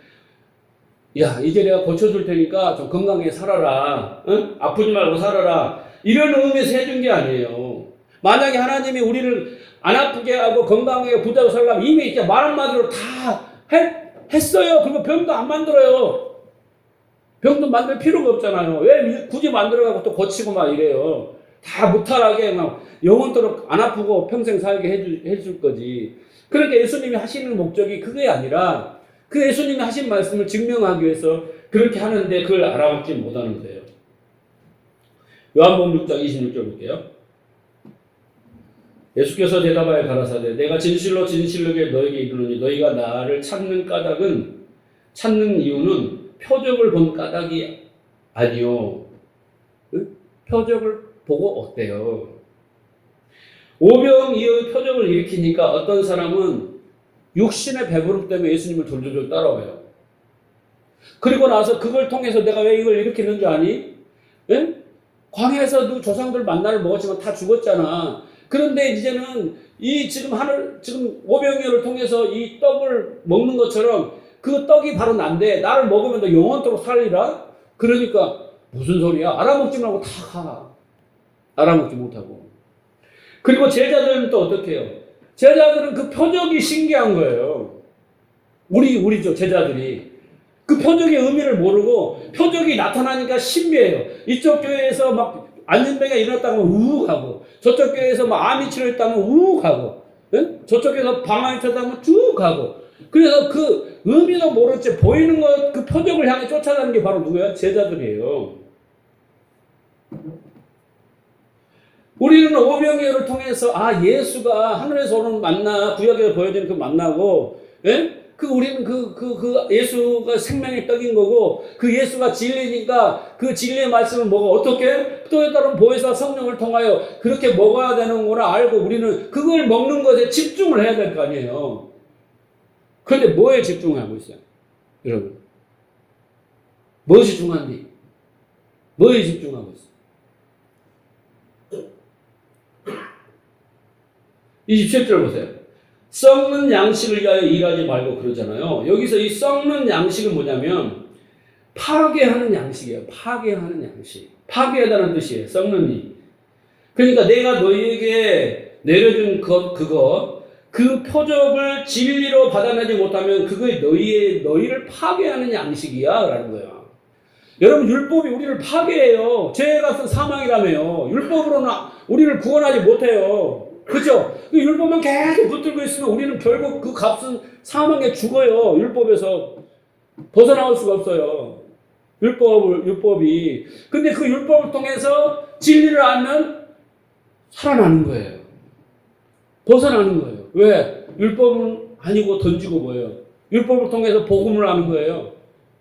야, 이제 내가 고쳐줄 테니까 좀 건강하게 살아라. 응? 아프지 말고 살아라. 이런 의미에서 해준 게 아니에요. 만약에 하나님이 우리를 안 아프게 하고 건강하게 부자로 살려면 이미 이제 말 한마디로 다 했어요. 그리고 병도 안 만들어요. 병도 만들 필요가 없잖아요. 왜 굳이 만들어가고 또 고치고 막 이래요. 다 무탈하게 막 영원토록 안 아프고 평생 살게 해줄 거지. 그러니까 예수님이 하시는 목적이 그게 아니라 그 예수님이 하신 말씀을 증명하기 위해서 그렇게 하는데 그걸 알아먹지 못하는 거예요. 요한복음 6장 26절 볼게요. 예수께서 대답하여 가라사대 내가 진실로 진실로 너에게 이르노니 너희가 나를 찾는 이유는 표적을 본 까닭이 아니요. 표적을 보고 어때요? 오병이의 표적을 일으키니까 어떤 사람은 육신의 배부름 때문에 예수님을 졸졸 따라와요. 그리고 나서 그걸 통해서 내가 왜 이걸 일으키는지 아니? 예? 광야에서 너 조상들 만나를 먹었지만 다 죽었잖아. 그런데 이제는 지금 오병이어를 통해서 이 떡을 먹는 것처럼 그 떡이 바로 난데 나를 먹으면 너 영원토록 살리라? 그러니까 무슨 소리야? 알아먹지 말고 다 가. 알아먹지 못하고. 그리고 제자들은 또 어떻게 해요? 제자들은 그 표적이 신기한 거예요. 우리죠, 제자들이. 그 표적의 의미를 모르고 표적이 나타나니까 신비해요. 이쪽 교회에서 막 안진병이 일어났다면 우욱 하고, 저쪽 교회에서 막 암이 치료했다면 우욱 하고, 응? 저쪽에서 방황이 쳤다면 쭉 하고. 그래서 그 의미도 모르지 보이는 것, 그 표적을 향해 쫓아가는 게 바로 누구예요? 제자들이에요. 우리는 오병이어를 통해서 예수가 하늘에서 오는 만나 구약에서 보여주는 그 만나고, 예? 우리는 그 예수가 생명의 떡인 거고 그 예수가 진리니까 그 진리의 말씀을 먹어 어떻게 또 다른 보혜사 성령을 통하여 그렇게 먹어야 되는구나 알고 우리는 그걸 먹는 것에 집중을 해야 될 거 아니에요. 그런데 뭐에 집중하고 있어요, 여러분? 무엇이 중요한지? 뭐에 집중하고 있어요? 27절 보세요. 썩는 양식을 위하여 일하지 말고 그러잖아요. 여기서 이 썩는 양식은 뭐냐면 파괴하는 양식이에요. 파괴하는 양식. 파괴하다는 뜻이에요. 썩는 이. 그러니까 내가 너희에게 내려준 그 표적을 진리로 받아내지 못하면 그게 너희를 파괴하는 양식이야. 라는 거야. 여러분, 율법이 우리를 파괴해요. 죄에 값은 사망이라며요. 율법으로는 우리를 구원하지 못해요. 그죠? 그 율법만 계속 붙들고 있으면 우리는 결국 그 값은 사망에 죽어요. 율법에서 벗어나올 수가 없어요. 율법이. 근데 그 율법을 통해서 진리를 알면 살아나는 거예요. 벗어나는 거예요. 왜? 율법은 아니고 던지고 뭐예요? 율법을 통해서 복음을 아는 거예요.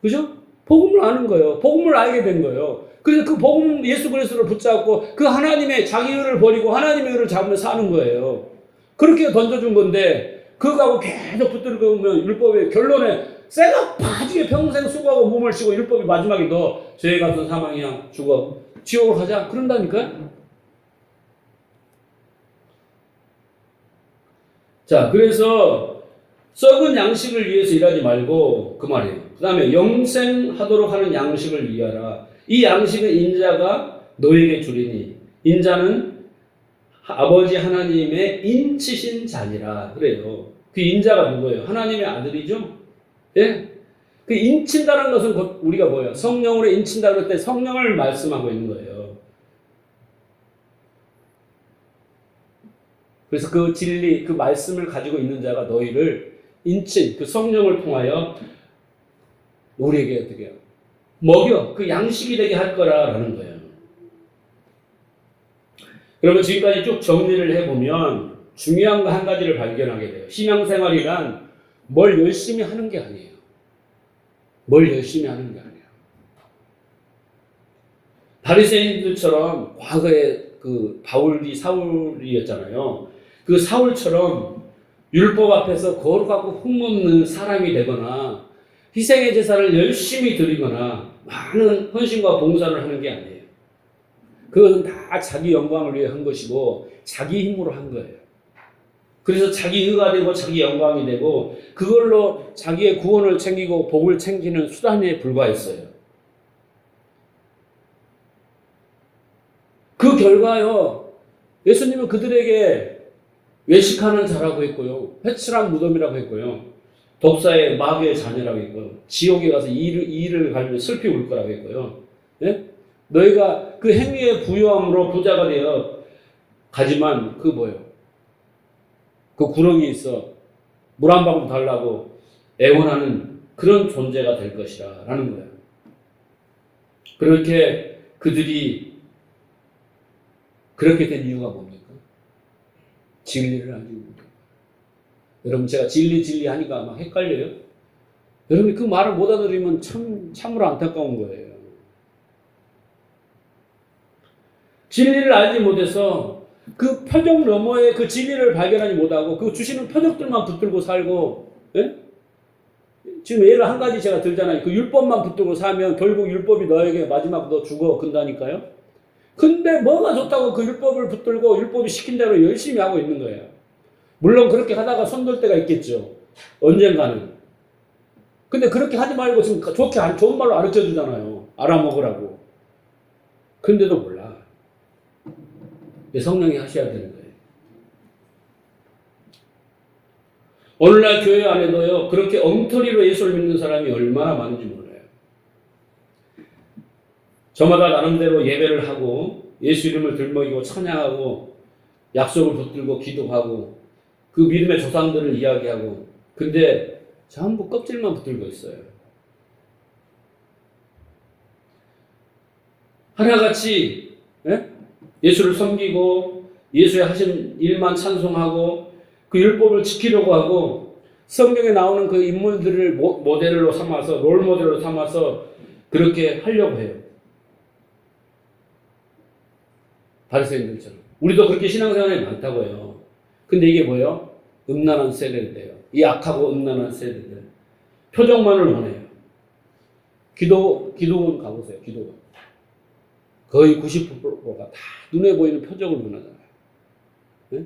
그죠? 복음을 아는 거예요. 복음을 알게 된 거예요. 그래서 그 복음 예수 그리스도를 붙잡고 그 하나님의 자기 의를 버리고 하나님의 의를 잡으며 사는 거예요. 그렇게 던져준 건데 그거하고 계속 붙들고 오면 율법의 결론에 쇠가 빠지게 평생 수고하고 몸을 쉬고 율법이 마지막에 너 죄에 값은 사망이야. 죽어. 지옥으로 가자. 그런다니까요. 자, 그래서 썩은 양식을 위해서 일하지 말고 그 말이에요. 그 다음에 영생하도록 하는 양식을 위하라. 이 양식은 인자가 너에게 주리니 인자는 아버지 하나님의 인치신 자니라 그래요. 그 인자가 누구예요? 하나님의 아들이죠? 예? 그 인친다는 것은 곧 우리가 뭐예요? 성령으로 인친다 그럴 때 성령을 말씀하고 있는 거예요. 그래서 그 진리, 그 말씀을 가지고 있는 자가 너희를 인친, 그 성령을 통하여 우리에게 어떻게 해요? 먹여, 그 양식이 되게 할 거라라는 거예요. 그러면 지금까지 쭉 정리를 해보면 중요한 거 한 가지를 발견하게 돼요. 신앙생활이란 뭘 열심히 하는 게 아니에요. 뭘 열심히 하는 게 아니에요. 바리새인들처럼 과거에 그 바울이 사울이었잖아요. 그 사울처럼 율법 앞에서 거룩하고 흠없는 사람이 되거나 희생의 제사를 열심히 드리거나 많은 헌신과 봉사를 하는 게 아니에요. 그것은 다 자기 영광을 위해 한 것이고 자기 힘으로 한 거예요. 그래서 자기 의가 되고 자기 영광이 되고 그걸로 자기의 구원을 챙기고 복을 챙기는 수단에 불과했어요. 그 결과요, 예수님은 그들에게 외식하는 자라고 했고요, 회칠한 무덤이라고 했고요, 독사의 마귀의 자녀라고 했고요, 지옥에 가서 이를 갈면 슬피 울 거라고 했고요. 예? 너희가 그 행위의 부요함으로 부자가 되어 가지만 그 뭐예요? 그 구렁이에 있어 물 한 방울 달라고 애원하는 그런 존재가 될 것이라 라는 거예요. 그렇게 그들이 그렇게 된 이유가 뭡니까? 진리를 알지 못해요. 여러분, 제가 진리 하니까 막 헷갈려요? 여러분이 그 말을 못 알아들으면 참으로 안타까운 거예요. 진리를 알지 못해서 그 표적 너머에 그 진리를 발견하지 못하고 그 주시는 표적들만 붙들고 살고, 예? 지금 예를 한 가지 제가 들잖아요. 그 율법만 붙들고 살면 결국 율법이 너에게 마지막 너 죽어 근다니까요. 근데 뭐가 좋다고 그 율법을 붙들고 율법이 시킨 대로 열심히 하고 있는 거예요. 물론 그렇게 하다가 손들 때가 있겠죠. 언젠가는. 근데 그렇게 하지 말고 지금 좋은 말로 가르쳐 주잖아요. 알아먹으라고. 근데도 몰라. 성령이 하셔야 되는 거예요. 오늘날 교회 안에도요, 그렇게 엉터리로 예수를 믿는 사람이 얼마나 많은지 몰라요. 저마다 나름대로 예배를 하고 예수 이름을 들먹이고 찬양하고 약속을 붙들고 기도하고 그 믿음의 조상들을 이야기하고, 근데 전부 껍질만 붙들고 있어요. 하나같이 예수를 섬기고 예수의 하신 일만 찬송하고 그 율법을 지키려고 하고 성경에 나오는 그 인물들을 모델로 삼아서 롤 모델로 삼아서 그렇게 하려고 해요. 바리새인들처럼. 우리도 그렇게 신앙생활이 많다고요. 근데 이게 뭐예요? 음란한 세대인데요. 이 악하고 음란한 세대들. 표적만을 원해요. 기도원 가보세요. 기도원. 거의 90%가 다 눈에 보이는 표적을 원하잖아요. 네?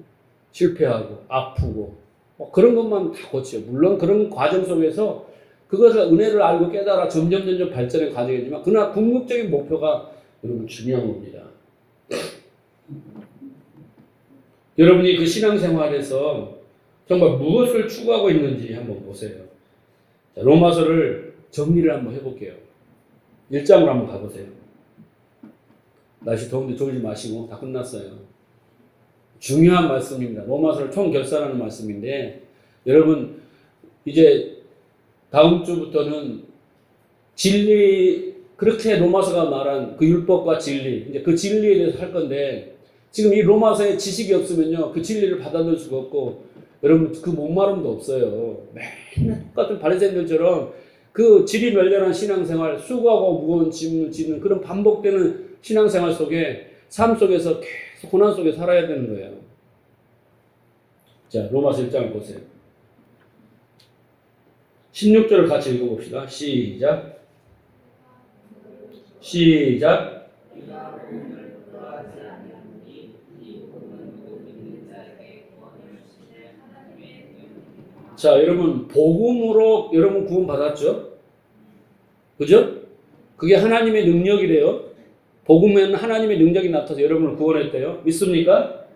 실패하고 아프고 뭐 그런 것만 다 고쳐요. 물론 그런 과정 속에서 그것을 은혜를 알고 깨달아 점점 발전해 가져야지만 그러나 궁극적인 목표가 여러분 중요한 겁니다. 여러분이 그 신앙생활에서 정말 무엇을 추구하고 있는지 한번 보세요. 자, 로마서를 정리를 한번 해볼게요. 1장으로 한번 가보세요. 날씨 더운데 졸지 마시고 다 끝났어요. 중요한 말씀입니다. 로마서를 총결산하는 말씀인데 여러분 이제 다음 주부터는 진리 그렇게 로마서가 말한 그 율법과 진리 이제 그 진리에 대해서 할 건데 지금 이 로마서에 지식이 없으면요 그 진리를 받아들일 수가 없고 여러분 그 목마름도 없어요. 맨날 똑같은 바리새인들처럼 그 질이 멸렬한 신앙생활 수고하고 무거운 짐을 짓는 그런 반복되는 신앙생활 속에 삶 속에서 계속 고난 속에 살아야 되는 거예요. 자 로마서 1장을 보세요. 16절을 같이 읽어봅시다. 시작. 자, 여러분 복음으로 여러분 구원 받았죠? 그죠? 그게 하나님의 능력이래요. 복음에는 하나님의 능력이 나타나서 여러분을 구원했대요. 믿습니까?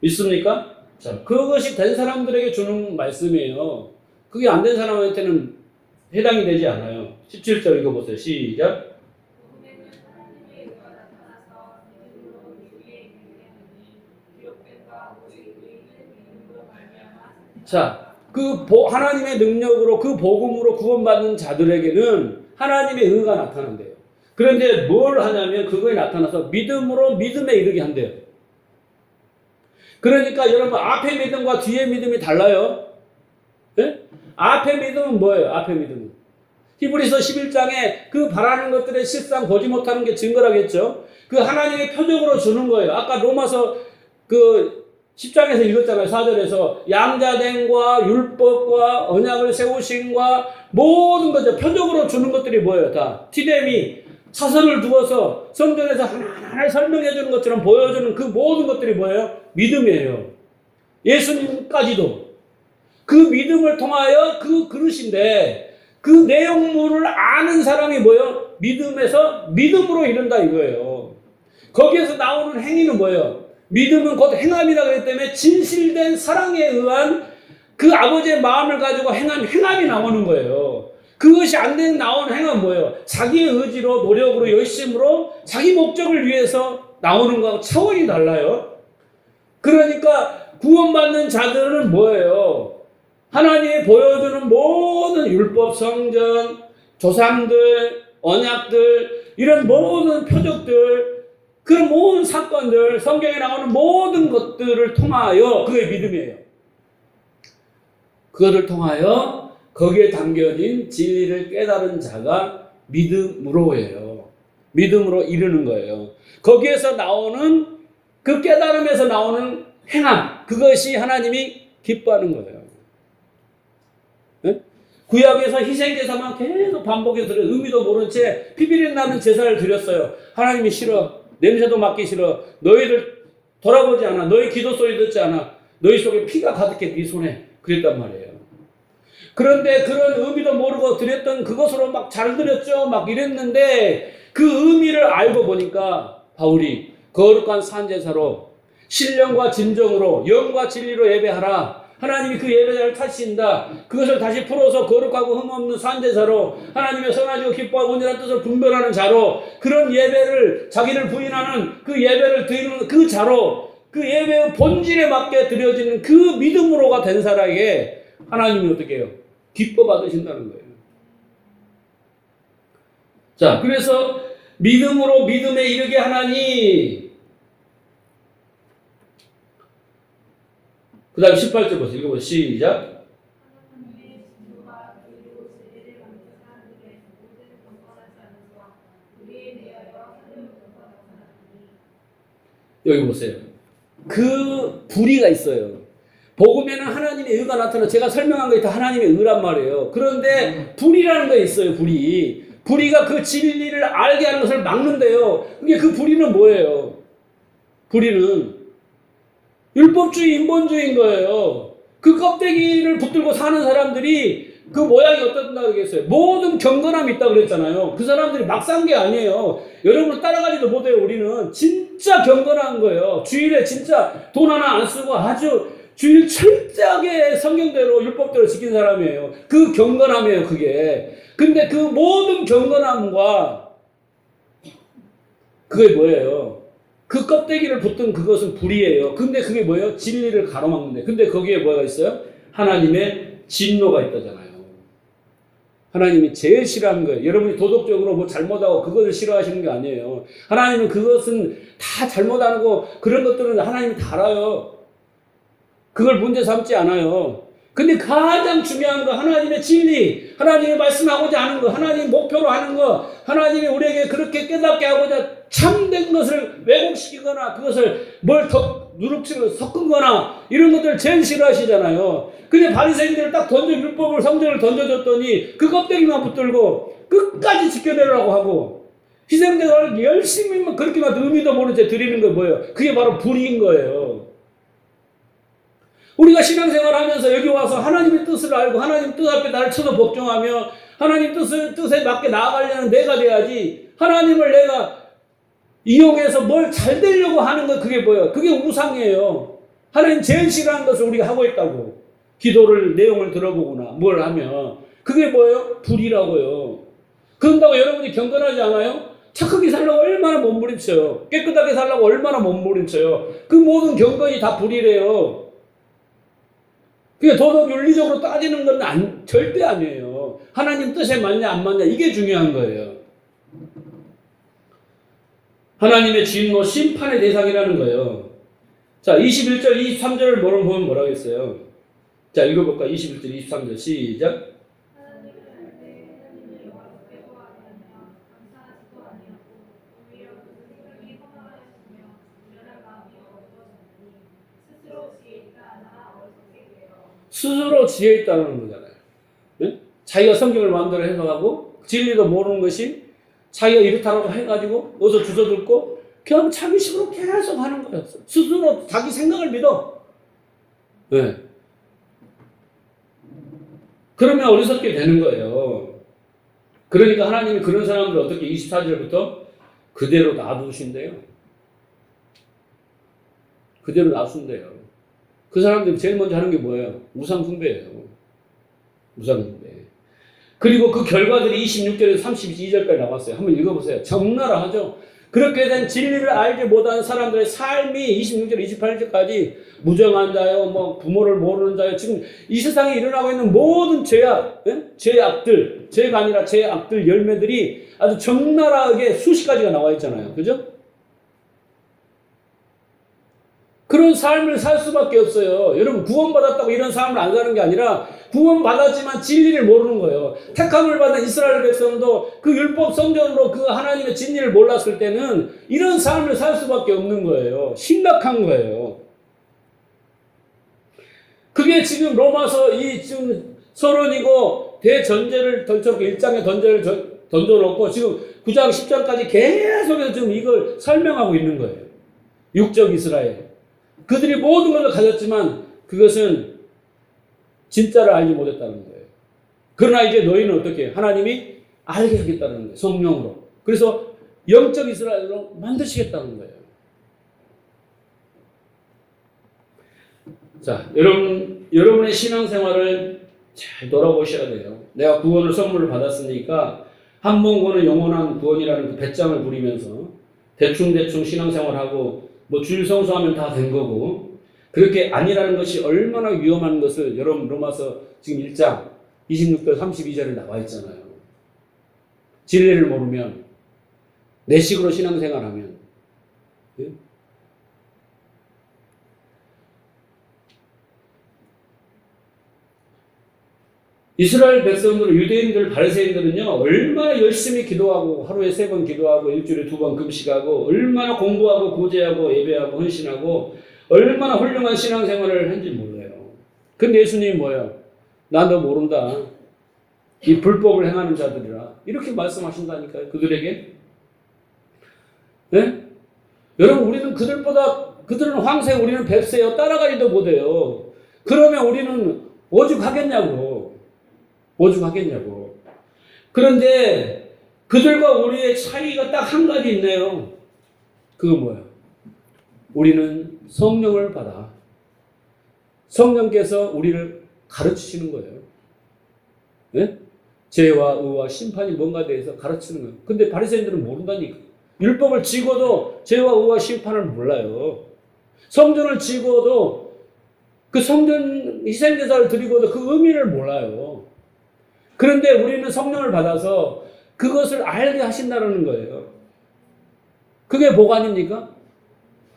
믿습니까? 자, 그것이 된 사람들에게 주는 말씀이에요. 그게 안 된 사람한테는 해당이 되지 않아요. 17절 읽어보세요. 시작. 자, 하나님의 능력으로 그 복음으로 구원받는 자들에게는 하나님의 의가 나타난대요. 그런데 뭘 하냐면 그거에 나타나서 믿음으로 믿음에 이르게 한대요. 그러니까 여러분 앞에 믿음과 뒤에 믿음이 달라요. 네? 앞에 믿음은 뭐예요? 앞에 믿음은 히브리서 11장에 그 바라는 것들의 실상 보지 못하는 게 증거라겠죠. 그 하나님의 표적으로 주는 거예요. 아까 로마서 그 10장에서 읽었잖아요. 4절에서 양자됨과 율법과 언약을 세우심과 모든 거죠. 표적으로 주는 것들이 뭐예요? 다 티데미 차선을 두어서 성전에서 하나하나 설명해 주는 것처럼 보여주는 그 모든 것들이 뭐예요? 믿음이에요. 예수님까지도 그 믿음을 통하여 그 그릇인데 그 내용물을 아는 사람이 뭐예요? 믿음에서 믿음으로 이른다 이거예요. 거기에서 나오는 행위는 뭐예요? 믿음은 곧 행함이라 그랬기 때문에 진실된 사랑에 의한 그 아버지의 마음을 가지고 행한 행함이 나오는 거예요. 그것이 안 되는 나오는 행함은 뭐예요? 자기의 의지로 노력으로 열심으로 자기 목적을 위해서 나오는 거하고 차원이 달라요. 그러니까 구원받는 자들은 뭐예요? 하나님이 보여주는 모든 율법, 성전, 조상들, 언약들 이런 모든 표적들 그 모든 사건들, 성경에 나오는 모든 것들을 통하여 그게 믿음이에요. 그것을 통하여 거기에 담겨진 진리를 깨달은 자가 믿음으로예요. 믿음으로 이르는 거예요. 거기에서 나오는 그 깨달음에서 나오는 행함, 그것이 하나님이 기뻐하는 거예요. 네? 구약에서 희생제사만 계속 반복해서 의미도 모른 채 피비린 나는 제사를 드렸어요. 하나님이 싫어. 냄새도 맡기 싫어. 너희들 돌아보지 않아. 너희 기도 소리 듣지 않아. 너희 속에 피가 가득해 네 손에. 그랬단 말이에요. 그런데 그런 의미도 모르고 드렸던 그것으로 막 잘 드렸죠. 막 이랬는데 그 의미를 알고 보니까 바울이 거룩한 산제사로 신령과 진정으로 영과 진리로 예배하라. 하나님이 그 예배자를 타신다. 그것을 다시 풀어서 거룩하고 흠없는 산제사로 하나님의 선하시고 기뻐하고 온전한 뜻을 분별하는 자로 그런 예배를 자기를 부인하는 그 예배를 드리는 그 자로 그 예배의 본질에 맞게 드려지는 그 믿음으로가 된 사람에게 하나님이 어떻게 해요? 기뻐 받으신다는 거예요. 자, 그래서 믿음으로 믿음에 이르게 하나니 그 다음 18절 보세요. 읽어보세요. 시작. 여기 보세요. 그 불의가 있어요. 복음에는 하나님의 의가 나타나 제가 설명한 게 다 하나님의 의란 말이에요. 그런데 불의라는 게 있어요. 불의가 그 진리를 알게 하는 것을 막는데요. 그게 그 불의는 뭐예요? 불의는 율법주의, 인본주의인 거예요. 그 껍데기를 붙들고 사는 사람들이 그 모양이 어떻다 그러겠어요? 모든 경건함이 있다고 그랬잖아요. 그 사람들이 막 산 게 아니에요. 여러분 따라가지도 못해요. 우리는 진짜 경건한 거예요. 주일에 진짜 돈 하나 안 쓰고 아주 주일 철저하게 성경대로 율법대로 지킨 사람이에요. 그 경건함이에요. 그게. 근데 그 모든 경건함과 그게 뭐예요? 그 껍데기를 붙든 그것은 불이에요. 근데 그게 뭐예요? 진리를 가로막는데. 근데 거기에 뭐가 있어요? 하나님의 진노가 있다잖아요. 하나님이 제일 싫어하는 거예요. 여러분이 도덕적으로 뭐 잘못하고 그것을 싫어하시는 게 아니에요. 하나님은 그것은 다 잘못하고 그런 것들은 하나님이 다 알아요. 그걸 문제 삼지 않아요. 근데 가장 중요한 거 하나님의 진리, 하나님이 말씀하고자 하는 거, 하나님이 목표로 하는 거, 하나님이 우리에게 그렇게 깨닫게 하고자 참된 것을 왜곡시키거나 그것을 뭘 더 누룩치고 섞은 거나 이런 것들 제일 싫어하시잖아요. 근데 바리새인들을 딱 율법을 성전을 던져줬더니 그 껍데기만 붙들고 끝까지 지켜내려고 하고 희생제사를 열심히 그렇게만 의미도 모른 채 드리는 거 뭐예요? 그게 바로 불의인 거예요. 우리가 신앙생활 하면서 여기 와서 하나님의 뜻을 알고 하나님 뜻 앞에 나를 쳐서 복종하며 하나님 뜻에 맞게 나아가려는 내가 돼야지 하나님을 내가 이용해서 뭘 잘 되려고 하는 거 그게 뭐예요? 그게 우상이에요. 하나님 제일 싫어하는 것을 우리가 하고 있다고. 기도를 내용을 들어보거나 뭘 하면 그게 뭐예요? 불이라고요. 그런다고 여러분이 경건하지 않아요? 착하게 살려고 얼마나 몸부림쳐요. 깨끗하게 살려고 얼마나 몸부림쳐요. 그 모든 경건이 다 불이래요. 그게 도덕 윤리적으로 따지는 건 절대 아니에요. 하나님 뜻에 맞냐 안 맞냐 이게 중요한 거예요. 하나님의 진노 심판의 대상이라는 거예요. 자 21절 23절을 보면 뭐라고 했어요? 자 읽어볼까? 21절 23절 시작. 스스로 지혜 있다는 거잖아요. 네? 자기가 성경을 마음대로 해석하고 진리도 모르는 것이 자기가 이렇다라고 해가지고 어디서 주워듣고 그냥 자기 식으로 계속 하는 거예요. 스스로 자기 생각을 믿어. 네. 그러면 어리석게 되는 거예요. 그러니까 하나님이 그런 사람들 어떻게 24절부터 그대로 놔두신대요. 그대로 놔둔대요. 그 사람들이 제일 먼저 하는 게 뭐예요? 우상숭배예요. 우상숭배. 그리고 그 결과들이 26절에서 32절까지 나왔어요. 한번 읽어보세요. 적나라하죠. 그렇게 된 진리를 알지 못하는 사람들의 삶이 26절, 28절까지 무정한 자요, 뭐 부모를 모르는 자요. 지금 이 세상에 일어나고 있는 모든 죄악, 죄악들, 죄가 아니라 죄악들 열매들이 아주 적나라하게 수십 가지가 나와 있잖아요. 그죠? 그런 삶을 살 수밖에 없어요. 여러분 구원받았다고 이런 삶을 안 사는 게 아니라 구원받았지만 진리를 모르는 거예요. 택함을 받은 이스라엘 백성도 그 율법 성전으로 그 하나님의 진리를 몰랐을 때는 이런 삶을 살 수밖에 없는 거예요. 심각한 거예요. 그게 지금 로마서 지금 서론이고 대전제를 던져놓고 1장에 던져놓고 지금 9장 10장까지 계속해서 지금 이걸 설명하고 있는 거예요. 육적 이스라엘. 그들이 모든 것을 가졌지만 그것은 진짜를 알지 못했다는 거예요. 그러나 이제 너희는 어떻게 하나님이 알게 하겠다는 거예요. 성령으로. 그래서 영적 이스라엘로 만드시겠다는 거예요. 자, 여러분의 신앙생활을 잘 돌아보셔야 돼요. 내가 구원을 선물을 받았으니까 한 번 구원은 영원한 구원이라는 그 배짱을 부리면서 대충 신앙생활하고 뭐 주일 성수하면 다 된 거고 그렇게 아니라는 것이 얼마나 위험한 것을 여러분 로마서 지금 1장 26절 32절에 나와 있잖아요. 진리를 모르면 내 식으로 신앙생활하면 예? 이스라엘 백성들, 유대인들, 바리새인들은요 얼마나 열심히 기도하고 하루에 3번 기도하고 일주일에 2번 금식하고 얼마나 공부하고 구제하고 예배하고 헌신하고 얼마나 훌륭한 신앙생활을 했는지 몰라요. 근데 예수님이 뭐예요? 나 너 모른다. 이 불법을 행하는 자들이라 이렇게 말씀하신다니까요. 그들에게. 네? 여러분 우리는 그들은 황새, 우리는 뱁새요. 따라가지도 못해요. 그러면 우리는 오죽하겠냐고. 오죽하겠냐고. 그런데 그들과 우리의 차이가 딱 한 가지 있네요. 그건 뭐야? 우리는 성령을 받아. 성령께서 우리를 가르치시는 거예요. 네? 죄와 의와 심판이 뭔가 대해서 가르치는 거예요. 근데 바리새인들은 모른다니까. 율법을 지고도 죄와 의와 심판을 몰라요. 성전을 지고도 그 성전 희생제사를 드리고도 그 의미를 몰라요. 그런데 우리는 성령을 받아서 그것을 알게 하신다는 거예요. 그게 복 아닙니까?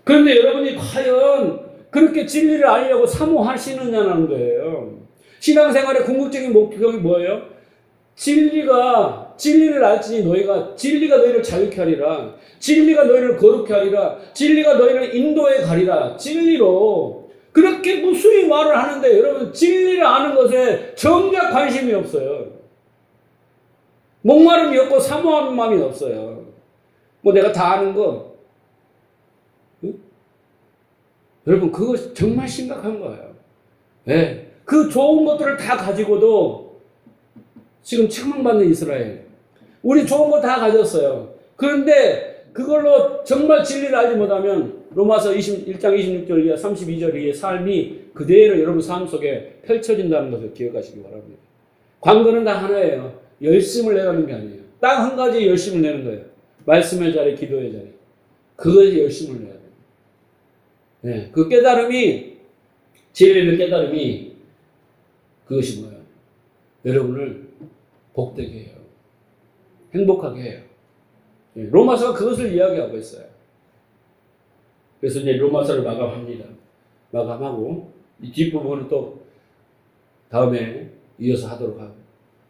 그런데 여러분이 과연 그렇게 진리를 알려고 사모하시느냐는 거예요. 신앙생활의 궁극적인 목표가 뭐예요? 진리를 알지니 진리가 너희를 자유케 하리라. 진리가 너희를 거룩케 하리라. 진리가 너희를 인도해 가리라. 진리로. 그렇게 무수히 말을 하는데 여러분 진리를 아는 것에 정작 관심이 없어요. 목마름이 없고 사모하는 마음이 없어요. 뭐 내가 다 아는 거. 응? 여러분 그거 정말 심각한 거예요. 네. 그 좋은 것들을 다 가지고도 지금 책망받는 이스라엘. 우리 좋은 거 다 가졌어요. 그런데 그걸로 정말 진리를 알지 못하면 로마서 1장 26절 이하 32절 이하의 삶이 그대로 여러분 삶 속에 펼쳐진다는 것을 기억하시기 바랍니다. 관건은 다 하나예요. 열심을 내라는 게 아니에요. 딱 한 가지 열심을 내는 거예요. 말씀의 자리, 기도의 자리. 그것이 열심을 내야 돼요. 네, 그 깨달음이, 진리의 깨달음이 그것이 뭐예요? 여러분을 복되게 해요. 행복하게 해요. 네, 로마서가 그것을 이야기하고 있어요. 그래서 이제 로마서를 마감합니다. 마감하고 이 뒷부분은 또 다음에 이어서 하도록 하고.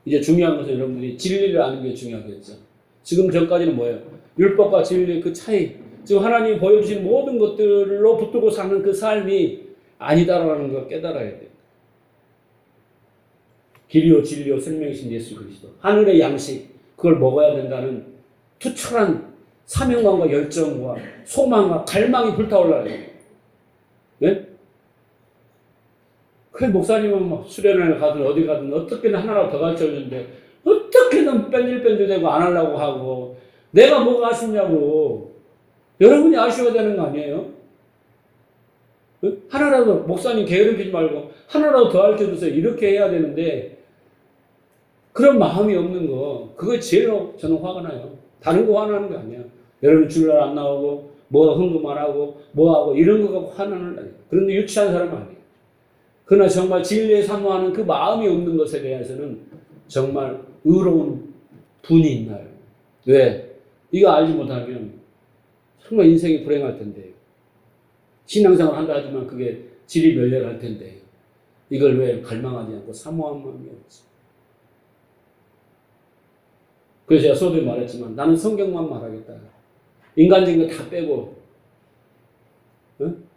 이제 중요한 것은 여러분들이 진리를 아는 게 중요하겠죠. 지금 전까지는 뭐예요? 율법과 진리의 그 차이. 지금 하나님이 보여주신 모든 것들로 붙들고 사는 그 삶이 아니다라는 걸 깨달아야 돼요. 길이요 진리요 생명이신 예수 그리스도. 하늘의 양식. 그걸 먹어야 된다는 투철한 사명감과 열정과 소망과 갈망이 불타올라요. 네? 그 목사님은 막 수련회를 가든 어디 가든 어떻게든 하나라도 더 가르쳐주는데 어떻게든 뺀질뺀질대고 안 하려고 하고 내가 뭐가 아쉽냐고. 여러분이 아쉬워야 되는 거 아니에요? 하나라도 목사님 게으름 피지 말고 하나라도 더 가르쳐주세요. 이렇게 해야 되는데 그런 마음이 없는 거 그거 제일 저는 화가 나요. 다른 거 화나는 거 아니야. 여러분 주일날 안 나오고 뭐 헌금 안 하고 뭐 하고 이런 거 갖고 화나는 거 아니에요. 그런데 유치한 사람은 아니에요. 그러나 정말 진리에 사모하는 그 마음이 없는 것에 대해서는 정말 의로운 분이 있나요? 왜? 이거 알지 못하면 정말 인생이 불행할 텐데 신앙생활 한다 하지만 그게 질이 멸렬할 텐데 이걸 왜 갈망하지 않고 사모한 마음이 없지? 그래서 제가 서두에 말했지만 나는 성경만 말하겠다. 인간적인 거 다 빼고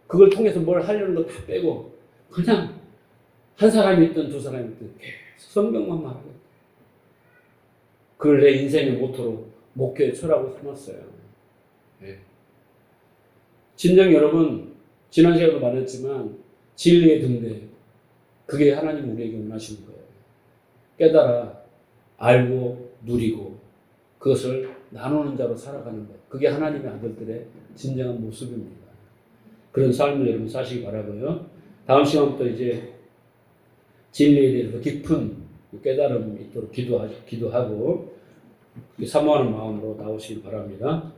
그걸 통해서 뭘 하려는 거 다 빼고 그냥 한 사람이 있든 두 사람이 있든 계속 성경만 말하겠다. 그걸 내 인생의 모토로 목표의 철학으로 삼았어요. 네. 진정 여러분 지난 시간에도 말했지만 진리의 등대 그게 하나님 우리에게 원하시는 거예요. 깨달아 알고 누리고 그것을 나누는 자로 살아가는 것. 그게 하나님의 아들들의 진정한 모습입니다. 그런 삶을 여러분 사시기 바라고요. 다음 시간부터 이제 진리에 대해서 깊은 깨달음이 있도록 기도하고 사모하는 마음으로 나오시기 바랍니다.